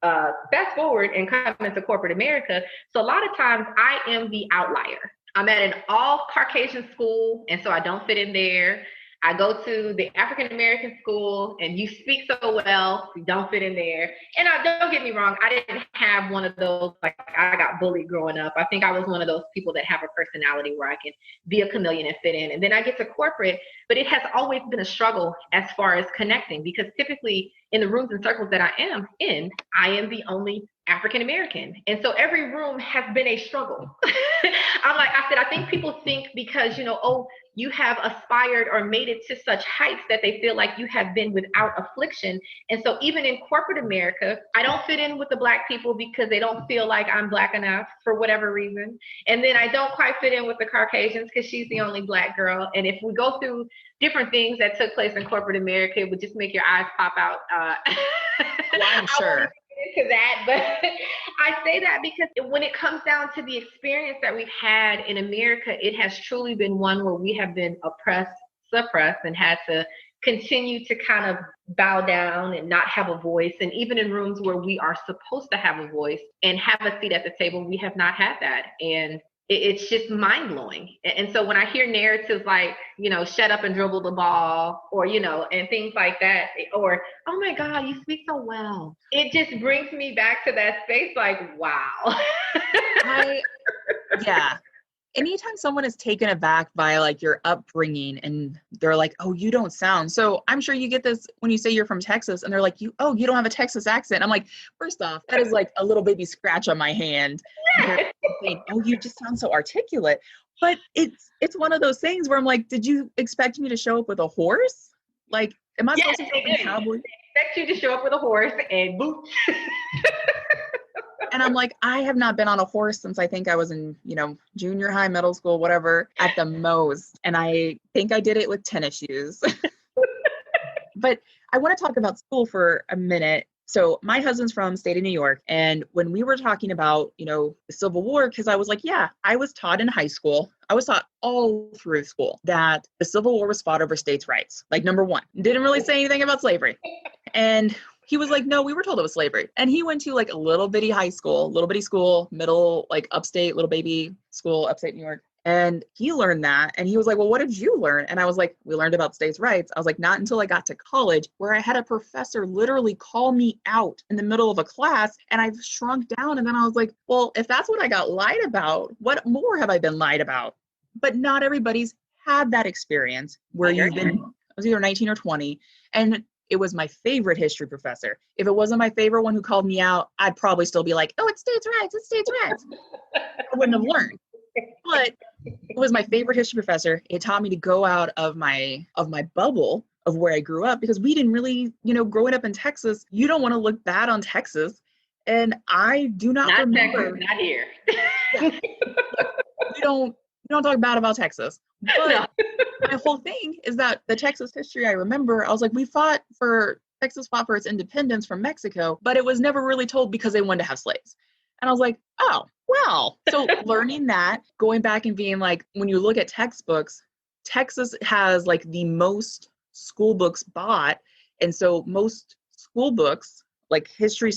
Fast forward and come into corporate America. So a lot of times I am the outlier. I'm at an all Caucasian school, and so I don't fit in there. I go to the African American school, and you speak so well, you don't fit in there. And don't get me wrong, I didn't have one of those, like I got bullied growing up. I think I was one of those people that have a personality where I can be a chameleon and fit in. And then I get to corporate, but it has always been a struggle as far as connecting, because typically in the rooms and circles that I am in, I am the only African American. And so every room has been a struggle. I think people think because, you have aspired or made it to such heights that they feel like you have been without affliction. And so even in corporate America, I don't fit in with the Black people because they don't feel like I'm Black enough for whatever reason. And then I don't quite fit in with the Caucasians because she's the only Black girl. And if we go through different things that took place in corporate America, it would just make your eyes pop out. Well, I'm sure. Into that, but I say that because when it comes down to the experience that we've had in America, it has truly been one where we have been oppressed, suppressed, and had to continue to kind of bow down and not have a voice. And even in rooms where we are supposed to have a voice and have a seat at the table, we have not had that. And it's just mind-blowing. And so when I hear narratives like, shut up and dribble the ball, or, and things like that, or, oh my God, you speak so well. It just brings me back to that space like, wow. Yeah. Anytime someone is taken aback by like your upbringing and they're like, oh, you don't sound. So I'm sure you get this when you say you're from Texas and they're like, you don't have a Texas accent. I'm like, first off, that is like a little baby scratch on my hand. Saying, oh, you just sound so articulate. But it's one of those things where I'm like, did you expect me to show up with a horse? Like, am I supposed to be a cowboy? They expect you to show up with a horse and boots. And I'm like, I have not been on a horse since I think I was in, junior high, middle school, whatever, at the most. And I think I did it with tennis shoes. But I want to talk about school for a minute. So my husband's from state of New York. And when we were talking about, the Civil War, because I was like, yeah, I was taught in high school. I was taught all through school that the Civil War was fought over states' rights. Like, number one, didn't really say anything about slavery. And he was like, no, we were told it was slavery. And he went to like a little bitty high school, little bitty school, middle, like upstate, little baby school, upstate New York. And he learned that. And he was like, well, what did you learn? And I was like, we learned about states' rights. I was like, not until I got to college, where I had a professor literally call me out in the middle of a class. And I've shrunk down. And then I was like, well, if that's what I got lied about, what more have I been lied about? But not everybody's had that experience where you've been, I was either 19 or 20. And it was my favorite history professor. If it wasn't my favorite one who called me out, I'd probably still be like, oh, it's states' rights, it's states' rights. I wouldn't have learned. But it was my favorite history professor. It taught me to go out of my bubble of where I grew up, because we didn't really, growing up in Texas, you don't want to look bad on Texas. And I do not remember. Texas, not here. Yeah. We don't talk bad about Texas. But no. My whole thing is that the Texas history I remember, I was like, Texas fought for its independence from Mexico, but it was never really told because they wanted to have slaves. And I was like, oh, well. So learning that, going back and being like, when you look at textbooks, Texas has like the most school books bought. And so most school books, like history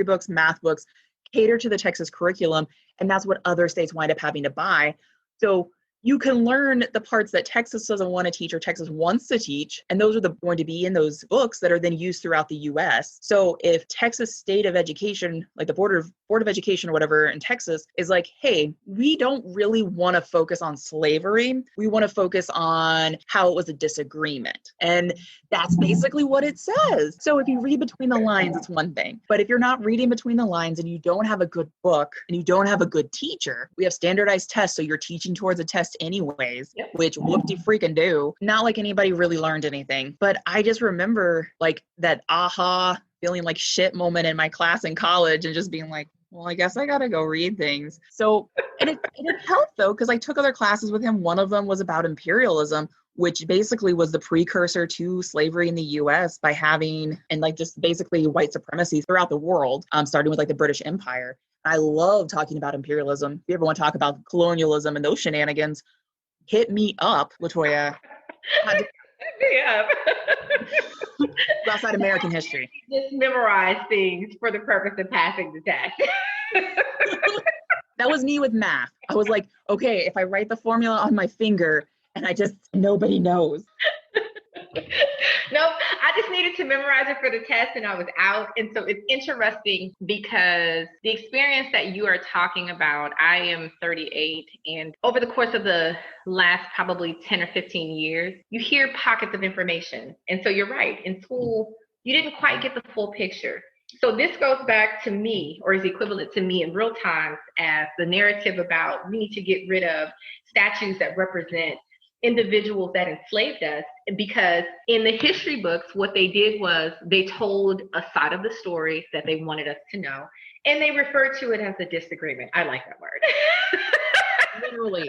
books, math books, cater to the Texas curriculum. And that's what other states wind up having to buy. So you can learn the parts that Texas doesn't want to teach or Texas wants to teach. And those are going to be in those books that are then used throughout the US. So if Texas State of Education, like the Board of Education or whatever in Texas, is like, hey, we don't really want to focus on slavery. We want to focus on how it was a disagreement. And that's basically what it says. So if you read between the lines, it's one thing. But if you're not reading between the lines and you don't have a good book and you don't have a good teacher, we have standardized tests. So you're teaching towards a test anyways, yep. Which whoop-de-freaking do. Not like anybody really learned anything. But I just remember like that aha feeling like shit moment in my class in college and just being like, well, I guess I got to go read things. So, and it helped though, because I took other classes with him. One of them was about imperialism, which basically was the precursor to slavery in the US by having, and like just basically white supremacy throughout the world, starting with like the British Empire. I love talking about imperialism. If you ever want to talk about colonialism and those shenanigans, hit me up, LaToya. Hit me up. Outside American history. Just memorize things for the purpose of passing the test. That was me with math. I was like, okay, if I write the formula on my finger and nobody knows. No, I just needed to memorize it for the test and I was out. And so it's interesting because the experience that you are talking about, I am 38, and over the course of the last probably 10 or 15 years, you hear pockets of information. And so you're right. In school, you didn't quite get the full picture. So this goes back to me, or is equivalent to me in real time, as the narrative about we need to get rid of statues that represent individuals that enslaved us, because in the history books, what they did was they told a side of the story that they wanted us to know, and they referred to it as a disagreement. I like that word. Literally.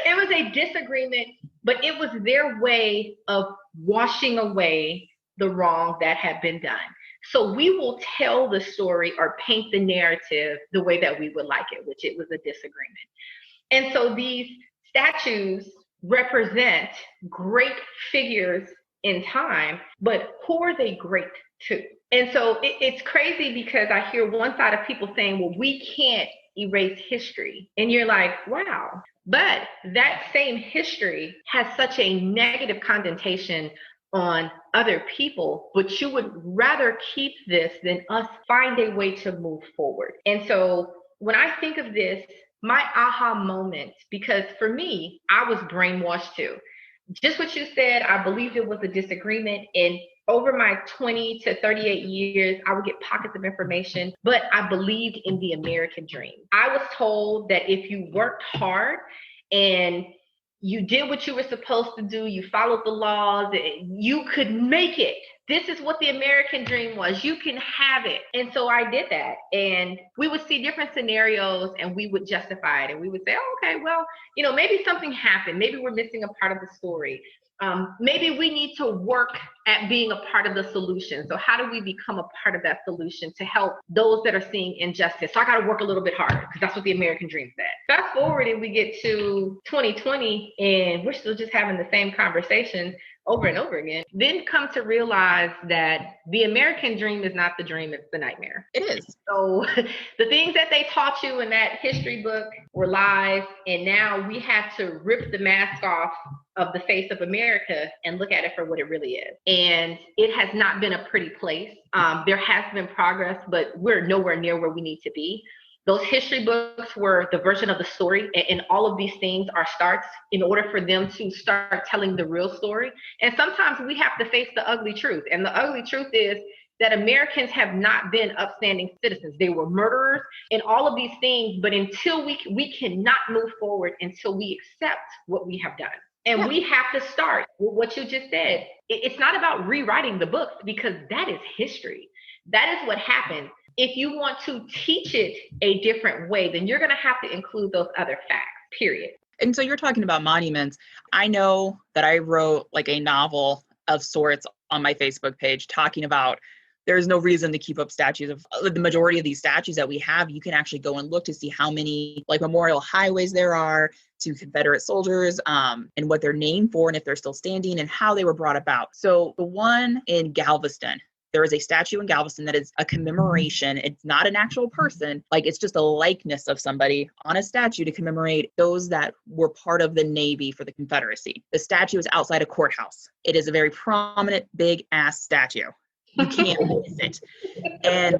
It was a disagreement, but it was their way of washing away the wrong that had been done. So we will tell the story or paint the narrative the way that we would like it, which it was a disagreement. And so these statues represent great figures in time, but who are they great to? And so it's crazy because I hear one side of people saying, well, we can't erase history. And you're like, wow. But that same history has such a negative connotation on other people, but you would rather keep this than us find a way to move forward. And so when I think of this, my aha moment, because for me, I was brainwashed too. Just what you said, I believed it was a disagreement. And over my 20 to 38 years, I would get pockets of information, but I believed in the American dream. I was told that if you worked hard and you did what you were supposed to do, you followed the laws, you could make it. This is what the American dream was. You can have it. And so I did that. And we would see different scenarios and we would justify it. And we would say, oh, okay, well, maybe something happened. Maybe we're missing a part of the story. Maybe we need to work at being a part of the solution. So how do we become a part of that solution to help those that are seeing injustice? So I got to work a little bit harder because that's what the American dream said. Fast forward and we get to 2020 and we're still just having the same conversations. over and over again, then come to realize that the American dream is not the dream, it's the nightmare. It is. So the things that they taught you in that history book were lies, and now we have to rip the mask off of the face of America and look at it for what it really is. And it has not been a pretty place. There has been progress, but we're nowhere near where we need to be. Those history books were the version of the story, and all of these things are starts in order for them to start telling the real story. And sometimes we have to face the ugly truth. And the ugly truth is that Americans have not been upstanding citizens. They were murderers and all of these things. But until we cannot move forward until we accept what we have done. And we have to start with what you just said. It's not about rewriting the books, because that is history. That is what happened. If you want to teach it a different way, then you're going to have to include those other facts, period. And so you're talking about monuments. I know that I wrote like a novel of sorts on my Facebook page talking about there's no reason to keep up statues of the majority of these statues that we have. You can actually go and look to see how many like memorial highways there are to Confederate soldiers, and what they're named for and if they're still standing and how they were brought about. So the one in Galveston, there is a statue in Galveston that is a commemoration. It's not an actual person. Like, it's just a likeness of somebody on a statue to commemorate those that were part of the Navy for the Confederacy. The statue is outside a courthouse. It is a very prominent, big ass statue. You can't miss it. And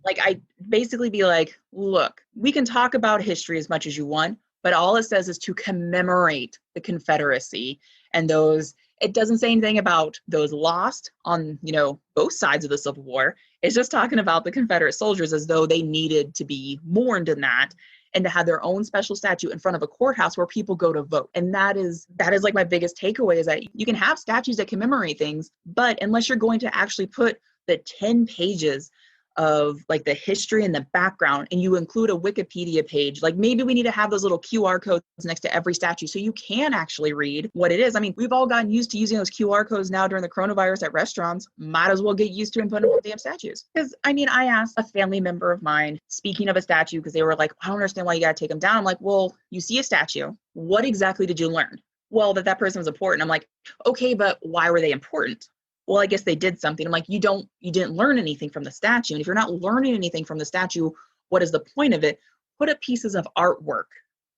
like, I basically be like, look, we can talk about history as much as you want, but all it says is to commemorate the Confederacy and those. It doesn't say anything about those lost on, both sides of the Civil War. It's just talking about the Confederate soldiers as though they needed to be mourned in that and to have their own special statue in front of a courthouse where people go to vote. And that is like my biggest takeaway, is that you can have statues that commemorate things, but unless you're going to actually put the 10 pages of like the history and the background, and you include a Wikipedia page, like maybe we need to have those little QR codes next to every statue so you can actually read what it is. I mean, we've all gotten used to using those QR codes now during the coronavirus at restaurants. Might as well get used to and put them on damn statues. Because I mean, I asked a family member of mine, speaking of a statue, because they were like, I don't understand why you got to take them down. I'm like, well, you see a statue. What exactly did you learn? Well, that person was important. I'm like, okay, but why were they important? Well, I guess they did something. I'm like, you didn't learn anything from the statue. And if you're not learning anything from the statue, what is the point of it? Put up pieces of artwork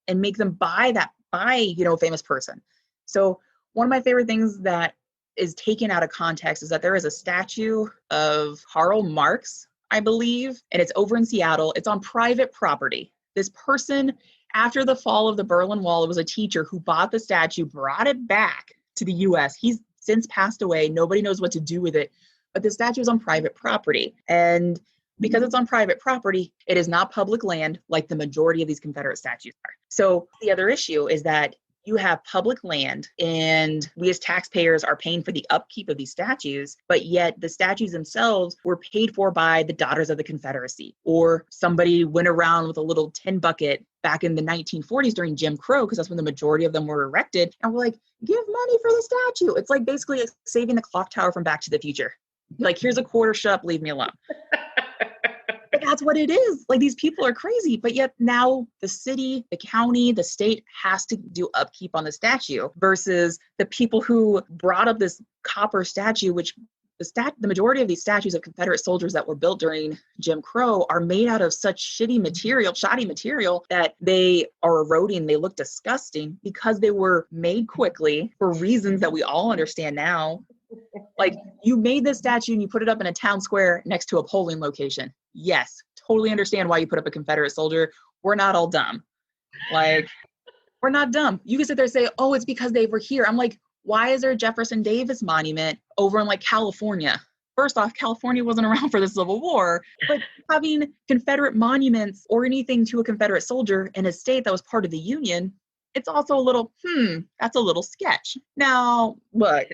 and make them by a famous person. So one of my favorite things that is taken out of context is that there is a statue of Karl Marx, I believe, and it's over in Seattle. It's on private property. This person, after the fall of the Berlin Wall, it was a teacher who bought the statue, brought it back to the US. He's since passed away. Nobody knows what to do with it, but the statue is on private property. And because it's on private property, it is not public land like the majority of these Confederate statues are. So the other issue is that you have public land and we as taxpayers are paying for the upkeep of these statues, but yet the statues themselves were paid for by the Daughters of the Confederacy, or somebody went around with a little tin bucket back in the 1940s during Jim Crow, because that's when the majority of them were erected. And we're like, give money for the statue. It's like basically saving the clock tower from Back to the Future. Like, here's a quarter, shut up, leave me alone. But that's what it is. Like, these people are crazy, but yet now the city, the county, the state has to do upkeep on the statue versus the people who brought up this copper statue, which the majority of these statues of Confederate soldiers that were built during Jim Crow are made out of such shoddy material that they are eroding. They look disgusting because they were made quickly for reasons that we all understand now. Like, you made this statue and you put it up in a town square next to a polling location. Yes, totally understand why you put up a Confederate soldier. We're not all dumb. Like, we're not dumb. You can sit there and say, oh, it's because they were here. I'm like, why is there a Jefferson Davis monument over in like California? First off, California wasn't around for the Civil War, but having Confederate monuments or anything to a Confederate soldier in a state that was part of the Union, it's also a little, that's a little sketch. Now, look,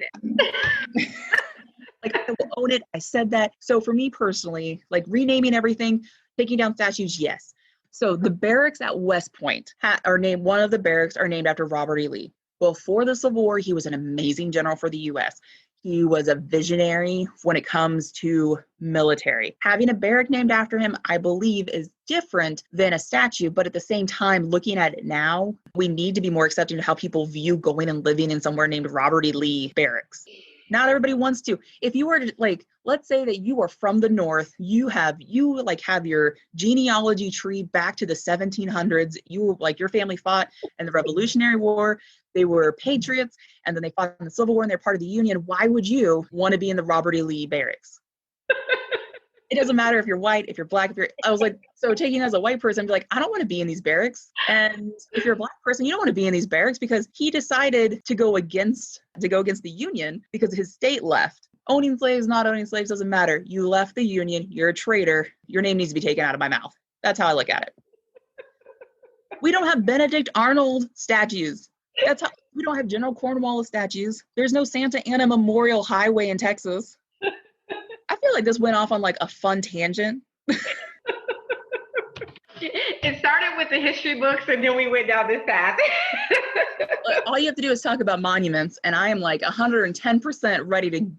like, I will own it. I said that. So for me personally, like, renaming everything, taking down statues, yes. So the barracks at West Point one of the barracks are named after Robert E. Lee. Before the Civil War, he was an amazing general for the U.S. He was a visionary when it comes to military. Having a barrack named after him, I believe, is different than a statue. But at the same time, looking at it now, we need to be more accepting of how people view going and living in somewhere named Robert E. Lee Barracks. Not everybody wants to. If you were to, like, let's say that you are from the North, you have your genealogy tree back to the 1700s. Your family fought in the Revolutionary War. They were patriots, and then they fought in the Civil War, and they're part of the Union. Why would you want to be in the Robert E. Lee Barracks? It doesn't matter if you're white, if you're black, I was like, so taking it as a white person, I'd be like, I don't want to be in these barracks. And if you're a black person, you don't want to be in these barracks because he decided to go against the Union because his state left. Owning slaves, not owning slaves, doesn't matter. You left the Union, you're a traitor, your name needs to be taken out of my mouth. That's how I look at it. We don't have Benedict Arnold statues. We don't have General Cornwallis statues. There's no Santa Ana Memorial Highway in Texas. I feel like this went off on like a fun tangent. It started with the history books and then we went down this path. All you have to do is talk about monuments and I am like 110% ready to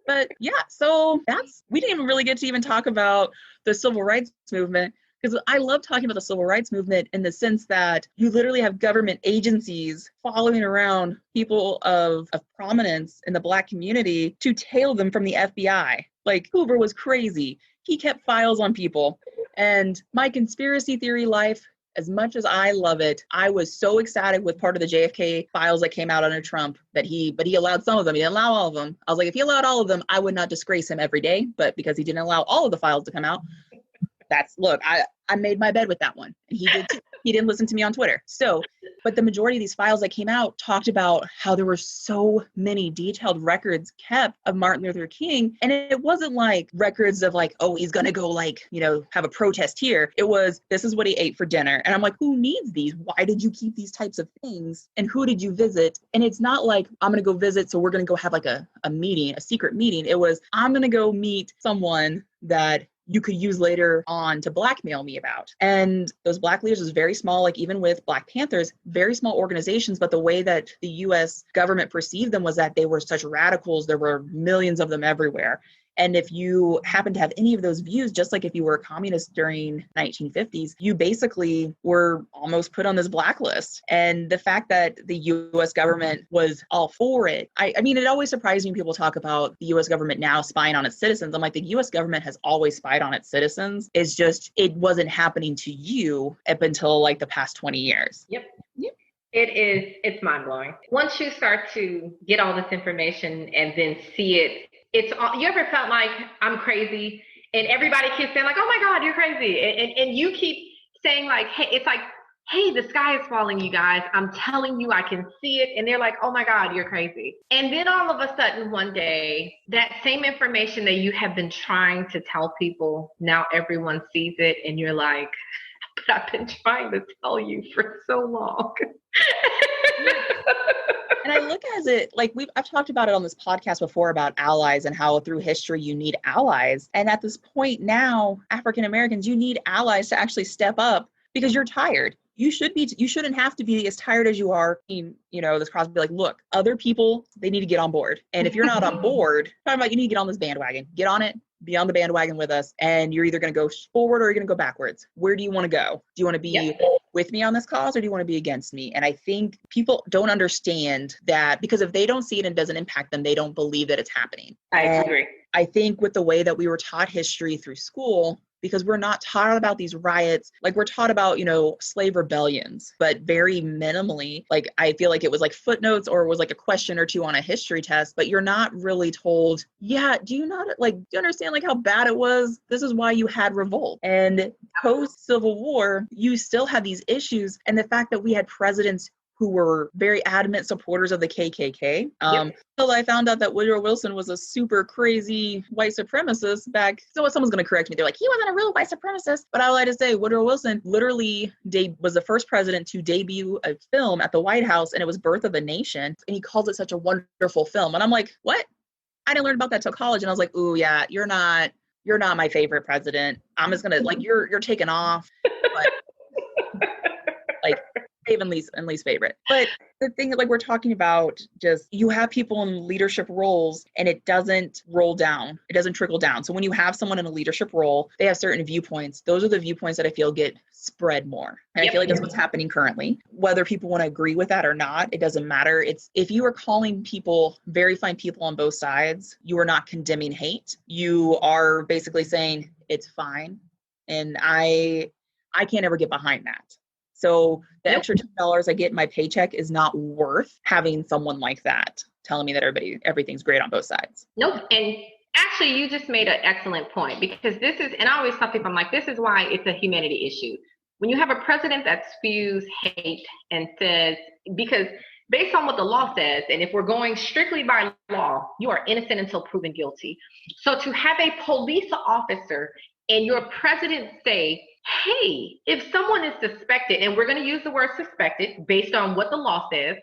but yeah, so we didn't even really get to even talk about the civil rights movement because I love talking about the civil rights movement in the sense that you literally have government agencies following around people of prominence in the Black community to tail them from the FBI. Like Hoover was crazy. He kept files on people. And my conspiracy theory life, as much as I love it, I was so excited with part of the JFK files that came out under Trump but he allowed some of them. He didn't allow all of them. I was like, if he allowed all of them, I would not disgrace him every day. But because he didn't allow all of the files to come out, I made my bed with that one. And he did too. He didn't listen to me on Twitter. So, but the majority of these files that came out talked about how there were so many detailed records kept of Martin Luther King. And it wasn't like records of like, oh, he's going to go have a protest here. It was, this is what he ate for dinner. And I'm like, who needs these? Why did you keep these types of things? And who did you visit? And it's not like, I'm going to go visit, so we're going to go have like a meeting, a secret meeting. It was, I'm going to go meet someone that you could use later on to blackmail me about. And those Black leaders was very small, like even with Black Panthers, very small organizations, but the way that the US government perceived them was that they were such radicals. There were millions of them everywhere. And if you happen to have any of those views, just like if you were a communist during 1950s, you basically were almost put on this blacklist. And the fact that the US government was all for it, I mean, it always surprises me when people talk about the US government now spying on its citizens. I'm like, the US government has always spied on its citizens. It's just, it wasn't happening to you up until like the past 20 years. Yep. It's mind-blowing. Once you start to get all this information and then see it, you ever felt like I'm crazy and everybody keeps saying like, oh my God, you're crazy. And you keep saying like, hey, it's like, hey, the sky is falling, you guys. I'm telling you, I can see it. And they're like, oh my God, you're crazy. And then all of a sudden one day, that same information that you have been trying to tell people, now everyone sees it and you're like, but I've been trying to tell you for so long. And I look at it like I've talked about it on this podcast before about allies and how through history you need allies. And at this point now, African Americans, you need allies to actually step up because you're tired. You shouldn't have to be as tired as you are. This cross be like, look, other people, they need to get on board. And if you're not on board, talking about you need to get on this bandwagon, get on it, be on the bandwagon with us. And you're either going to go forward or you're going to go backwards. Where do you want to go? Do you want to be with me on this cause or do you want to be against me? And I think people don't understand that because if they don't see it and it doesn't impact them, they don't believe that it's happening. I agree. I think with the way that we were taught history through school, because we're not taught about these riots, like we're taught about, slave rebellions, but very minimally. Like I feel like it was like footnotes or it was like a question or two on a history test, but you're not really told, do you understand like how bad it was? This is why you had revolt. And post-Civil War, you still had these issues. And the fact that we had presidents who were very adamant supporters of the KKK. Until I found out that Woodrow Wilson was a super crazy white supremacist back. So someone's going to correct me. They're like, he wasn't a real white supremacist. But I like to say Woodrow Wilson literally was the first president to debut a film at the White House, and it was Birth of a Nation. And he called it such a wonderful film. And I'm like, what? I didn't learn about that till college. And I was like, ooh, yeah, you're not my favorite president. I'm just going to you're taking off. But and least favorite. But the thing that, like, we're talking about, just you have people in leadership roles and it doesn't roll down. It doesn't trickle down. So when you have someone in a leadership role, they have certain viewpoints. Those are the viewpoints that I feel get spread more. And I feel like that's what's happening currently. Whether people want to agree with that or not, it doesn't matter. It's, if you are calling people, very fine people on both sides, you are not condemning hate. You are basically saying it's fine. And I can't ever get behind that. So the extra $10 I get in my paycheck is not worth having someone like that telling me that everything's great on both sides. Nope. And actually, you just made an excellent point, because this is, and I always tell people, I'm like, this is why it's a humanity issue. When you have a president that spews hate and says, because based on what the law says, and if we're going strictly by law, you are innocent until proven guilty. So to have a police officer and your president say, hey, if someone is suspected, and we're going to use the word suspected based on what the law says,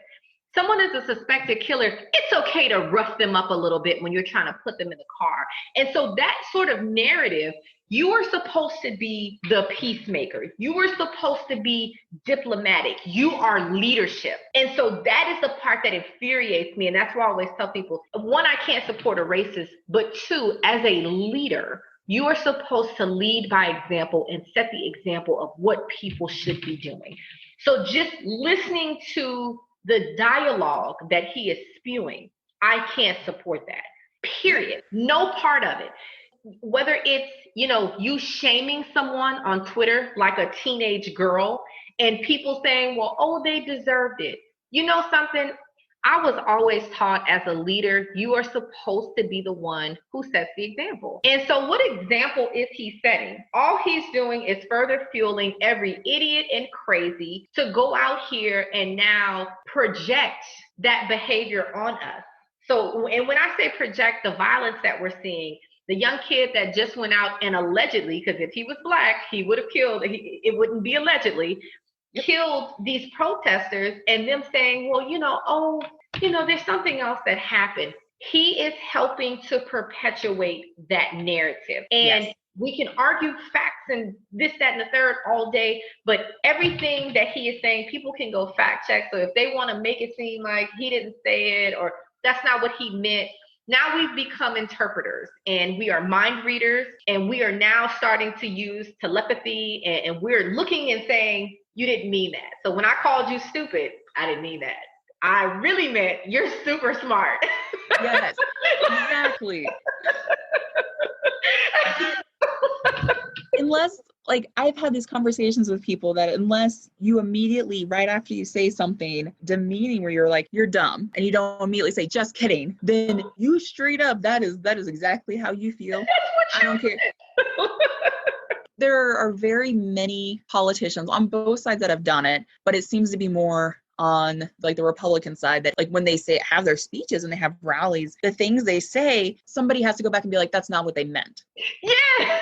someone is a suspected killer, it's okay to rough them up a little bit when you're trying to put them in the car. And so that sort of narrative, you are supposed to be the peacemaker. You are supposed to be diplomatic. You are leadership. And so that is the part that infuriates me. And that's why I always tell people, one, I can't support a racist, but two, as a leader, you are supposed to lead by example and set the example of what people should be doing. So just listening to the dialogue that he is spewing, I can't support that, period. No part of it. Whether it's, you shaming someone on Twitter like a teenage girl and people saying, well, oh, they deserved it. You know something? I was always taught as a leader, you are supposed to be the one who sets the example. And so what example is he setting? All he's doing is further fueling every idiot and crazy to go out here and now project that behavior on us. So, and when I say project, the violence that we're seeing, the young kid that just went out and allegedly, because if he was Black, he would have killed, it wouldn't be allegedly, killed these protesters, and them saying, well, there's something else that happened. He is helping to perpetuate that narrative. And we can argue facts and this, that, and the third all day, but everything that he is saying, people can go fact check. So if they want to make it seem like he didn't say it, or that's not what he meant, now we've become interpreters, and we are mind readers, and we are now starting to use telepathy, and we're looking and saying, you didn't mean that. So when I called you stupid, I didn't mean that. I really meant you're super smart. Yes, exactly. Unless, like, I've had these conversations with people that unless you immediately, right after you say something demeaning where you're like, you're dumb, and you don't immediately say, just kidding, then you straight up, that is exactly how you feel. I don't care. There are very many politicians on both sides that have done it, but it seems to be more on like the Republican side that, like, when they have their speeches and they have rallies, the things they say, somebody has to go back and be like, that's not what they meant. Yeah.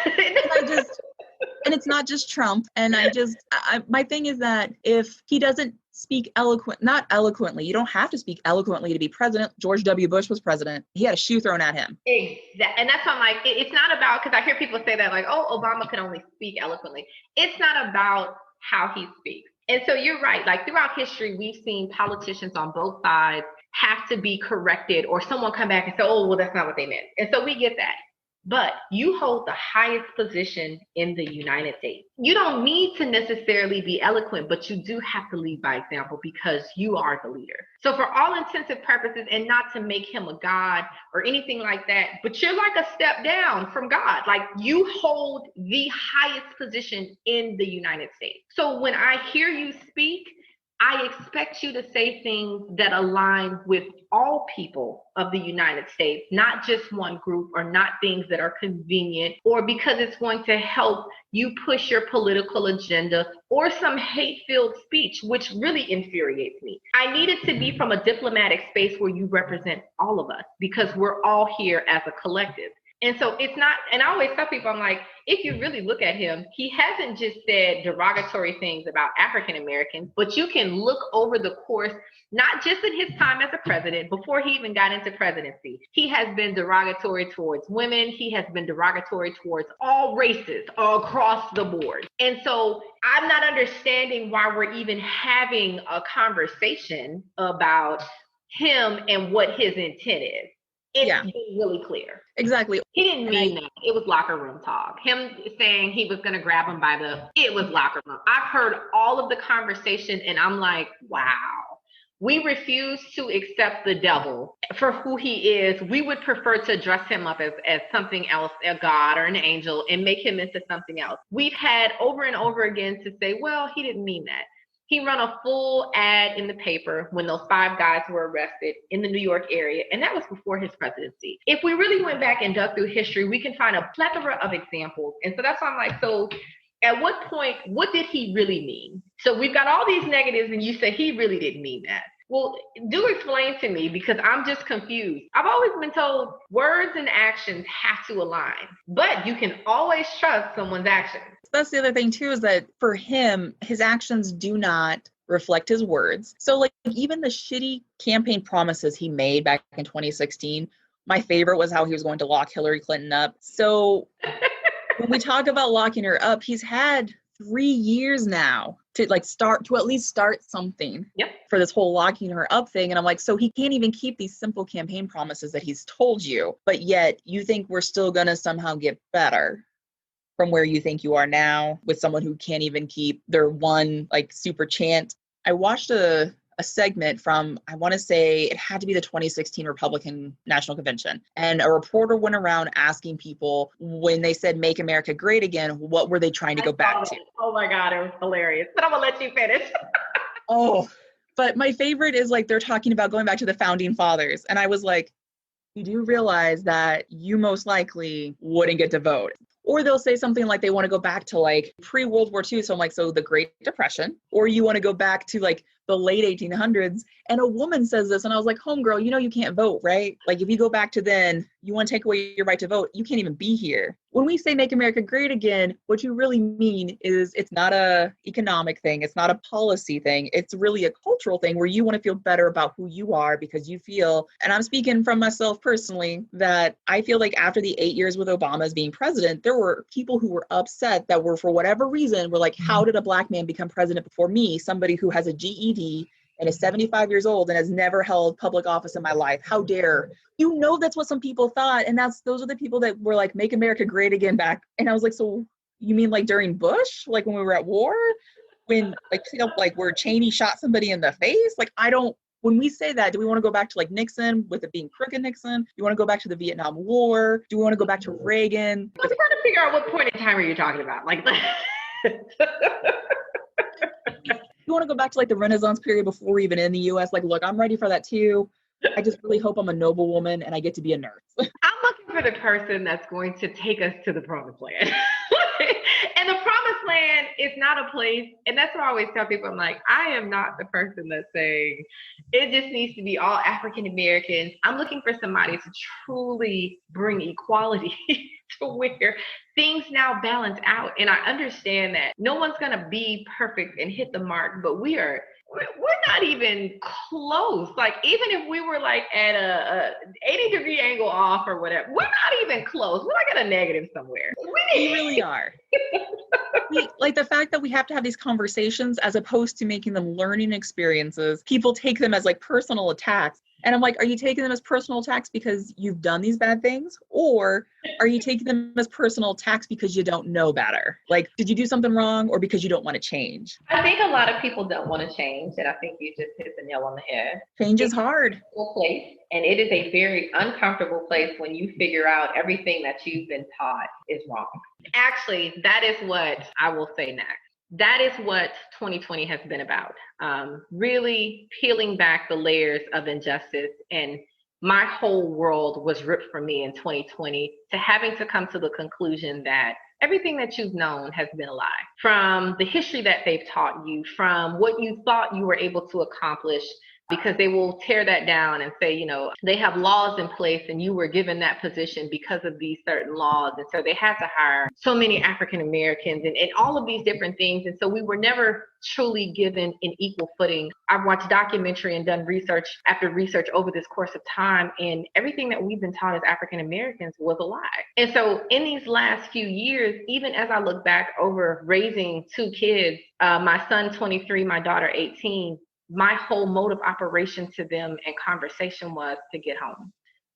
And it's not just Trump. And my thing is that if he doesn't speak not eloquently, you don't have to speak eloquently to be president. George W. Bush was president. He had a shoe thrown at him. Exactly. And that's why I'm like, it's not about, because I hear people say that, like, oh, Obama can only speak eloquently. It's not about how he speaks. And so you're right. Like, throughout history, we've seen politicians on both sides have to be corrected, or someone come back and say, oh, well, that's not what they meant. And so we get that. But you hold the highest position in the United States. You don't need to necessarily be eloquent, but you do have to lead by example, because you are the leader. So for all intensive purposes, and not to make him a god or anything like that, but you're like a step down from God. Like, you hold the highest position in the United States. So when I hear you speak, I expect you to say things that align with all people of the United States, not just one group, or not things that are convenient, or because it's going to help you push your political agenda, or some hate-filled speech, which really infuriates me. I need it to be from a diplomatic space where you represent all of us, because we're all here as a collective. And so it's not, and I always tell people, I'm like, if you really look at him, he hasn't just said derogatory things about African Americans, but you can look over the course, not just in his time as a president, before he even got into presidency. He has been derogatory towards women. He has been derogatory towards all races all across the board. And so I'm not understanding why we're even having a conversation about him and what his intent is. It's really clear. Exactly. He didn't mean that. It was locker room talk. Him saying he was going to grab him it was locker room. I've heard all of the conversation and I'm like, wow. We refuse to accept the devil for who he is. We would prefer to dress him up as something else, a god or an angel, and make him into something else. We've had over and over again to say, well, he didn't mean that. He ran a full ad in the paper when those 5 guys were arrested in the New York area, and that was before his presidency. If we really went back and dug through history, we can find a plethora of examples. And so that's why I'm like, so at what point, what did he really mean? So we've got all these negatives, and you say he really didn't mean that. Well, do explain to me, because I'm just confused. I've always been told words and actions have to align, but you can always trust someone's actions. That's the other thing too, is that for him, his actions do not reflect his words. So like even the shitty campaign promises he made back in 2016, my favorite was how he was going to lock Hillary Clinton up. So when we talk about locking her up, he's had 3 years now to at least start something for this whole locking her up thing. And I'm like, so he can't even keep these simple campaign promises that he's told you, but yet you think we're still going to somehow get better from where you think you are now with someone who can't even keep their one super chant. I watched a segment from, I want to say it had to be the 2016 Republican National Convention. And a reporter went around asking people when they said, "Make America Great Again," what were they trying to go back to? Oh my God, it was hilarious. But I'm going to let you finish. But my favorite is they're talking about going back to the founding fathers. And I was like, you do realize that you most likely wouldn't get to vote. Or they'll say something like they want to go back to pre-World War II. So I'm like, so the Great Depression, or you want to go back to the late 1800s. And a woman says this, and I was like, homegirl, you can't vote, right? If you go back to then, you want to take away your right to vote, you can't even be here. When we say make America great again, what you really mean is it's not a economic thing. It's not a policy thing. It's really a cultural thing where you want to feel better about who you are because you feel, and I'm speaking from myself personally, that I feel like after the 8 years with Obama as being president, there were people who were upset that were, for whatever reason, were like, how did a Black man become president before me, somebody who has a GED and is 75 years old and has never held public office in my life? How dare? That's what some people thought. And those are the people that were like, make America great again back. And I was like, so you mean during Bush? When we were at war? When where Cheney shot somebody in the face? When we say that, do we want to go back to Nixon with it being crooked Nixon? Do you want to go back to the Vietnam War? Do we want to go back to Reagan? I was trying to figure out what point in time are you talking about? You want to go back to the Renaissance period before we're even in the US? Look, I'm ready for that too. I just really hope I'm a noble woman and I get to be a nurse. I'm looking for the person that's going to take us to the promised land. And the promised land is not a place. And that's what I always tell people. I'm like, I am not the person that's saying it just needs to be all African Americans. I'm looking for somebody to truly bring equality to where things now balance out. And I understand that no one's going to be perfect and hit the mark, but we're not even close. Even if we were at a 80-degree angle off or whatever, we're not even close. We're at a negative somewhere. We really are. The fact that we have to have these conversations as opposed to making them learning experiences, people take them as personal attacks. And I'm like, are you taking them as personal attacks because you've done these bad things? Or are you taking them as personal attacks because you don't know better? Did you do something wrong or because you don't want to change? I think a lot of people don't want to change. And I think you just hit the nail on the head. Change is hard. Place, and it is a very uncomfortable place when you figure out everything that you've been taught is wrong. Actually, that is what I will say next. That is what 2020 has been about. Really peeling back the layers of injustice. And my whole world was ripped from me in 2020 to having to come to the conclusion that everything that you've known has been a lie. From the history that they've taught you, from what you thought you were able to accomplish, because they will tear that down and say, they have laws in place and you were given that position because of these certain laws. And so they had to hire so many African Americans and all of these different things. And so we were never truly given an equal footing. I've watched documentary and done research after research over this course of time, and everything that we've been taught as African Americans was a lie. And so in these last few years, even as I look back over raising 2 kids, my son 23, my daughter 18, my whole mode of operation to them and conversation was to get home.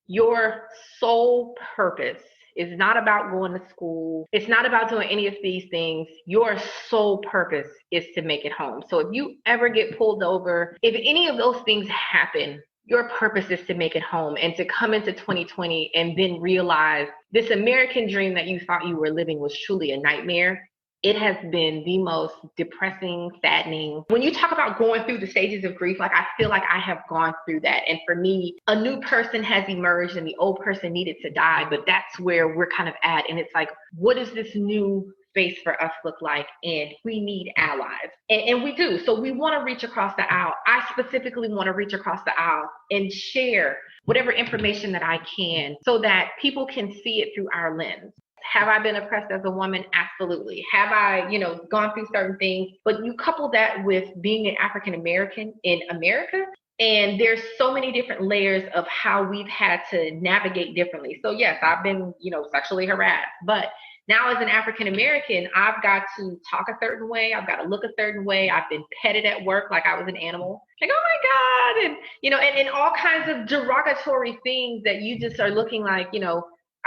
Your sole purpose is not about going to school. It's not about doing any of these things. Your sole purpose is to make it home. So if you ever get pulled over, if any of those things happen, your purpose is to make it home and to come into 2020 and then realize this American dream that you thought you were living was truly a nightmare. It has been the most depressing, saddening. When you talk about going through the stages of grief, like I feel like I have gone through that. And for me, a new person has emerged and the old person needed to die, but that's where we're kind of at. And it's like, what does this new space for us look like? And we need allies. And we do. So we want to reach across the aisle. I specifically want to reach across the aisle and share whatever information that I can so that people can see it through our lens. Have I been oppressed as a woman? Absolutely. Have I, gone through certain things? But you couple that with being an African American in America, and there's so many different layers of how we've had to navigate differently. So yes, I've been, sexually harassed, but now as an African American, I've got to talk a certain way. I've got to look a certain way. I've been petted at work like I was an animal. Like, oh my God. And, and all kinds of derogatory things that you just are looking like,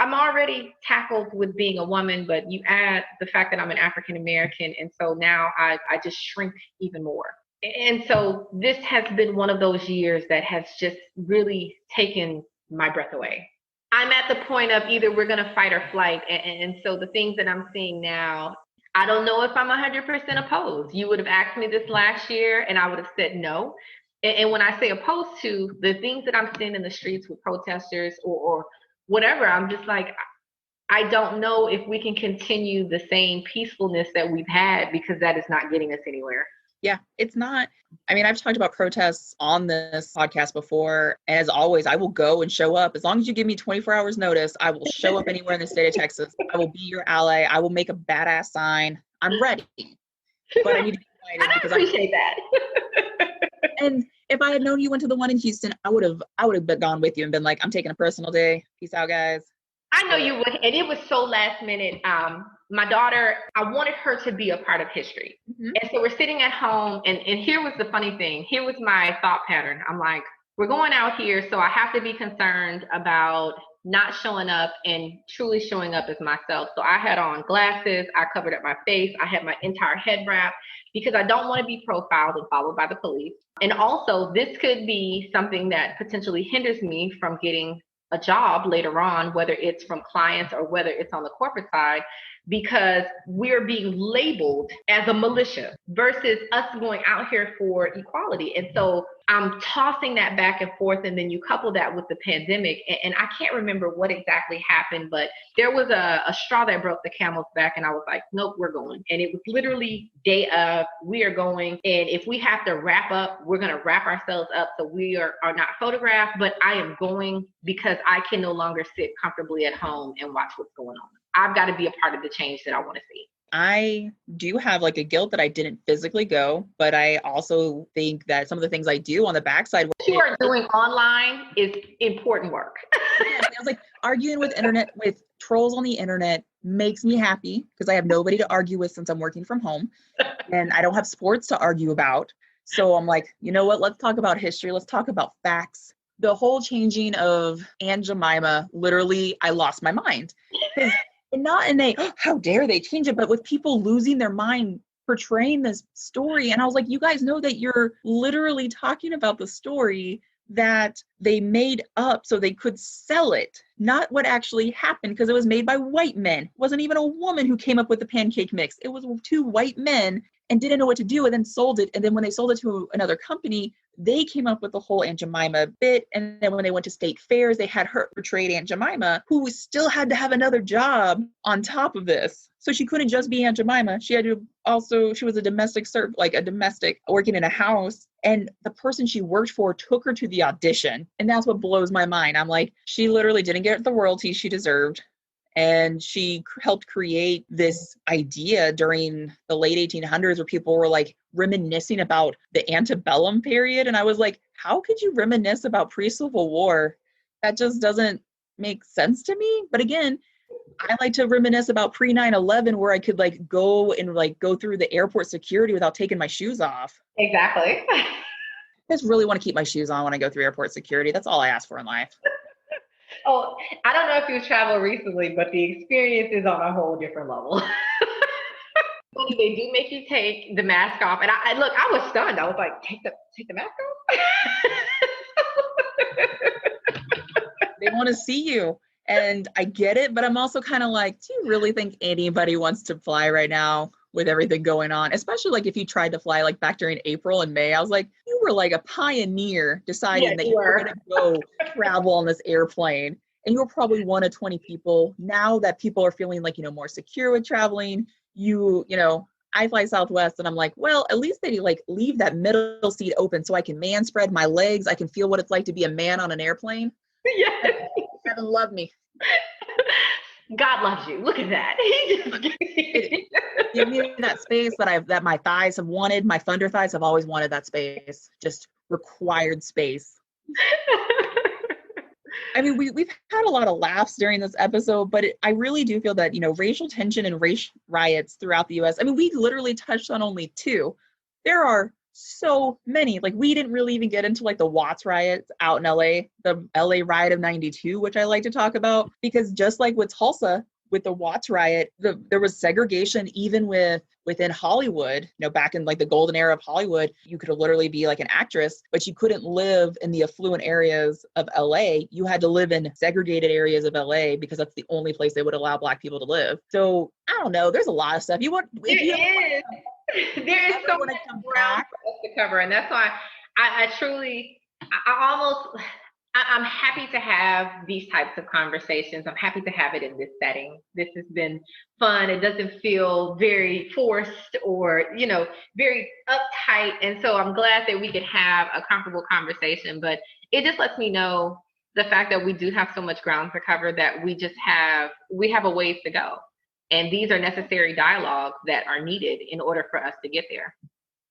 I'm already tackled with being a woman, but you add the fact that I'm an African American. And so now I just shrink even more. And so this has been one of those years that has just really taken my breath away. I'm at the point of either we're going to fight or flight. And so the things that I'm seeing now, I don't know if I'm 100% opposed. You would have asked me this last year and I would have said no. And when I say opposed to the things that I'm seeing in the streets with protesters or whatever, I'm just like, I don't know if we can continue the same peacefulness that we've had, because that is not getting us anywhere. Yeah, it's not. I mean, I've talked about protests on this podcast before. And as always, I will go and show up. As long as you give me 24 hours notice, I will show up anywhere in the state of Texas. I will be your ally. I will make a badass sign. I'm ready. But I need to be invited. I appreciate that. And if I had known you went to the one in Houston, I would have gone with you and been like, I'm taking a personal day. Peace out, guys. I know you would. And it was so last minute. My daughter, I wanted her to be a part of history. Mm-hmm. And so we're sitting at home, and here was the funny thing. Here was my thought pattern. I'm like, we're going out here, so I have to be concerned about not showing up and truly showing up as myself. So I had on glasses, I covered up my face, I had my entire head wrapped, because I don't want to be profiled and followed by the police. And also, this could be something that potentially hinders me from getting a job later on, whether it's from clients or whether it's on the corporate side, because we're being labeled as a militia versus us going out here for equality. And so I'm tossing that back and forth. And then you couple that with the pandemic. And I can't remember what exactly happened, but there was a straw that broke the camel's back. And I was like, nope, we're going. And it was literally day of, we are going. And if we have to wrap up, we're going to wrap ourselves up so we are not photographed. But I am going because I can no longer sit comfortably at home and watch what's going on. I've got to be a part of the change that I want to see. I do have like a guilt that I didn't physically go, but I also think that some of the things I do on the backside. What you are doing online is important work. I was like, arguing with trolls on the internet makes me happy because I have nobody to argue with since I'm working from home and I don't have sports to argue about. So I'm like, you know what? Let's talk about history. Let's talk about facts. The whole changing of Aunt Jemima, literally, I lost my mind. And not in how dare they change it, but with people losing their mind portraying this story. And I was like, you guys know that you're literally talking about the story that they made up so they could sell it, not what actually happened, because it was made by white men. It wasn't even a woman who came up with the pancake mix. It was two white men and didn't know what to do and then sold it. And then when they sold it to another company, they came up with the whole Aunt Jemima bit. And then when they went to state fairs, they had her portrayed Aunt Jemima, who still had to have another job on top of this. So she couldn't just be Aunt Jemima. She had to also, she was a domestic servant, like a domestic working in a house. And the person she worked for took her to the audition. And that's what blows my mind. I'm like, she literally didn't get the royalties she deserved. And she helped create this idea during the late 1800s where people were like reminiscing about the antebellum period. And I was like, how could you reminisce about pre-Civil War? That just doesn't make sense to me. But again, I like to reminisce about pre 9/11 where I could like go and like go through the airport security without taking my shoes off. Exactly. I just really want to keep my shoes on when I go through airport security. That's all I ask for in life. Oh, I don't know if you've traveled recently, but the experience is on a whole different level. They do make you take the mask off. And I look, I was stunned. I was like, take the mask off? They want to see you. And I get it, but I'm also kind of like, do you really think anybody wants to fly right now with everything going on? Especially like if you tried to fly like back during April and May, I was like, you were like a pioneer deciding that you were going to go travel on this airplane. And you were probably one of 20 people. Now that people are feeling like, more secure with traveling, I fly Southwest and I'm like, well, at least they like leave that middle seat open so I can man spread my legs. I can feel what it's like to be a man on an airplane. Yes. Heaven love me. God loves you. Look at that. Give me that space that my thighs have wanted. My thunder thighs have always wanted that space. Just required space. I mean, we've had a lot of laughs during this episode, but I really do feel that, racial tension and race riots throughout the U.S. I mean, we literally touched on only two. There are so many. Like, we didn't really even get into like the Watts riots out in LA, the LA riot of 92, which I like to talk about, because just like with Tulsa, with the Watts riot, there was segregation even within Hollywood. Back in like the golden era of Hollywood, you could literally be like an actress, but you couldn't live in the affluent areas of LA. You had to live in segregated areas of LA because that's the only place they would allow Black people to live. So I don't know. There's a lot of stuff. There is so much ground for us to cover, and that's why I'm happy to have these types of conversations. I'm happy to have it in this setting. This has been fun. It doesn't feel very forced or, very uptight. And so I'm glad that we could have a comfortable conversation, but it just lets me know the fact that we do have so much ground to cover that we have a ways to go. And these are necessary dialogues that are needed in order for us to get there.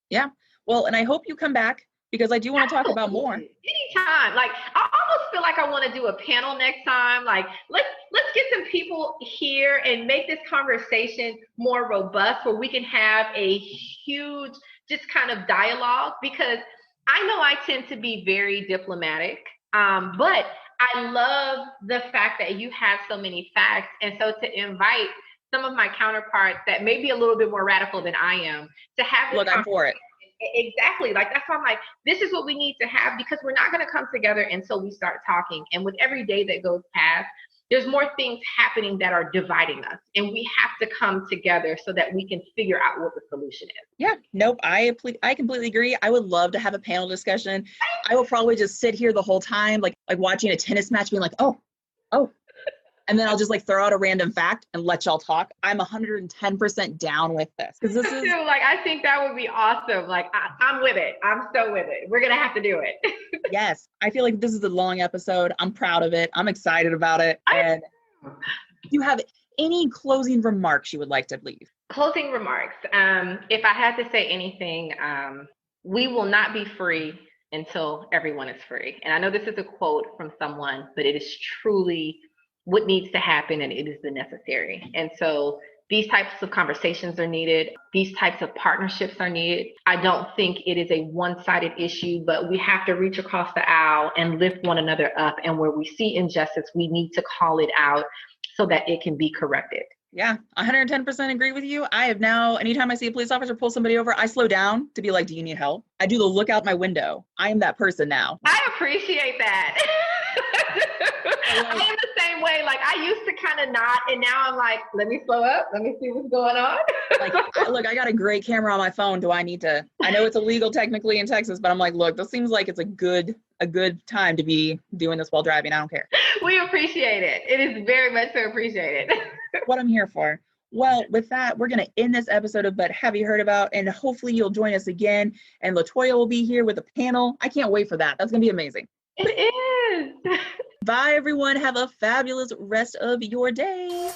Yeah. Well, and I hope you come back, because I do want to talk about more. Anytime. Like, I almost feel like I want to do a panel next time. Like, let's get some people here and make this conversation more robust where we can have a huge just kind of dialogue, because I know I tend to be very diplomatic, but I love the fact that you have so many facts. And so to invite some of my counterparts that may be a little bit more radical than I am to have this Look, I'm for it. Exactly. Like, that's why I'm like, this is what we need to have, because we're not going to come together until we start talking. And with every day that goes past, there's more things happening that are dividing us. And we have to come together so that we can figure out what the solution is. Yeah, nope. I completely agree. I would love to have a panel discussion. I will probably just sit here the whole time, like watching a tennis match, being like, oh. And then I'll just like throw out a random fact and let y'all talk. I'm 110% down with this. Because this is like, I think that would be awesome. Like, I'm with it. I'm so with it. We're going to have to do it. Yes. I feel like this is a long episode. I'm proud of it. I'm excited about it. And do you have any closing remarks you would like to leave? Closing remarks. If I had to say anything, we will not be free until everyone is free. And I know this is a quote from someone, but it is truly what needs to happen, and it is the necessary. And so these types of conversations are needed. These types of partnerships are needed. I don't think it is a one-sided issue, but we have to reach across the aisle and lift one another up. And where we see injustice, we need to call it out so that it can be corrected. Yeah, 110% agree with you. I have now, anytime I see a police officer pull somebody over, I slow down to be like, do you need help? I do the look out my window. I am that person now. I appreciate that. I am the same same way. Like I used to kind of not, and now I'm like, let me slow up. Let me see what's going on. Like, look, I got a great camera on my phone. Do I need to? I know it's illegal technically in Texas, but I'm like, look, this seems like it's a good time to be doing this while driving. I don't care. We appreciate it. It is very much so appreciated. What I'm here for. Well, with that, we're going to end this episode of But Have You Heard About? And hopefully you'll join us again. And LaToya will be here with a panel. I can't wait for that. That's going to be amazing. It is. Bye, everyone. Have a fabulous rest of your day.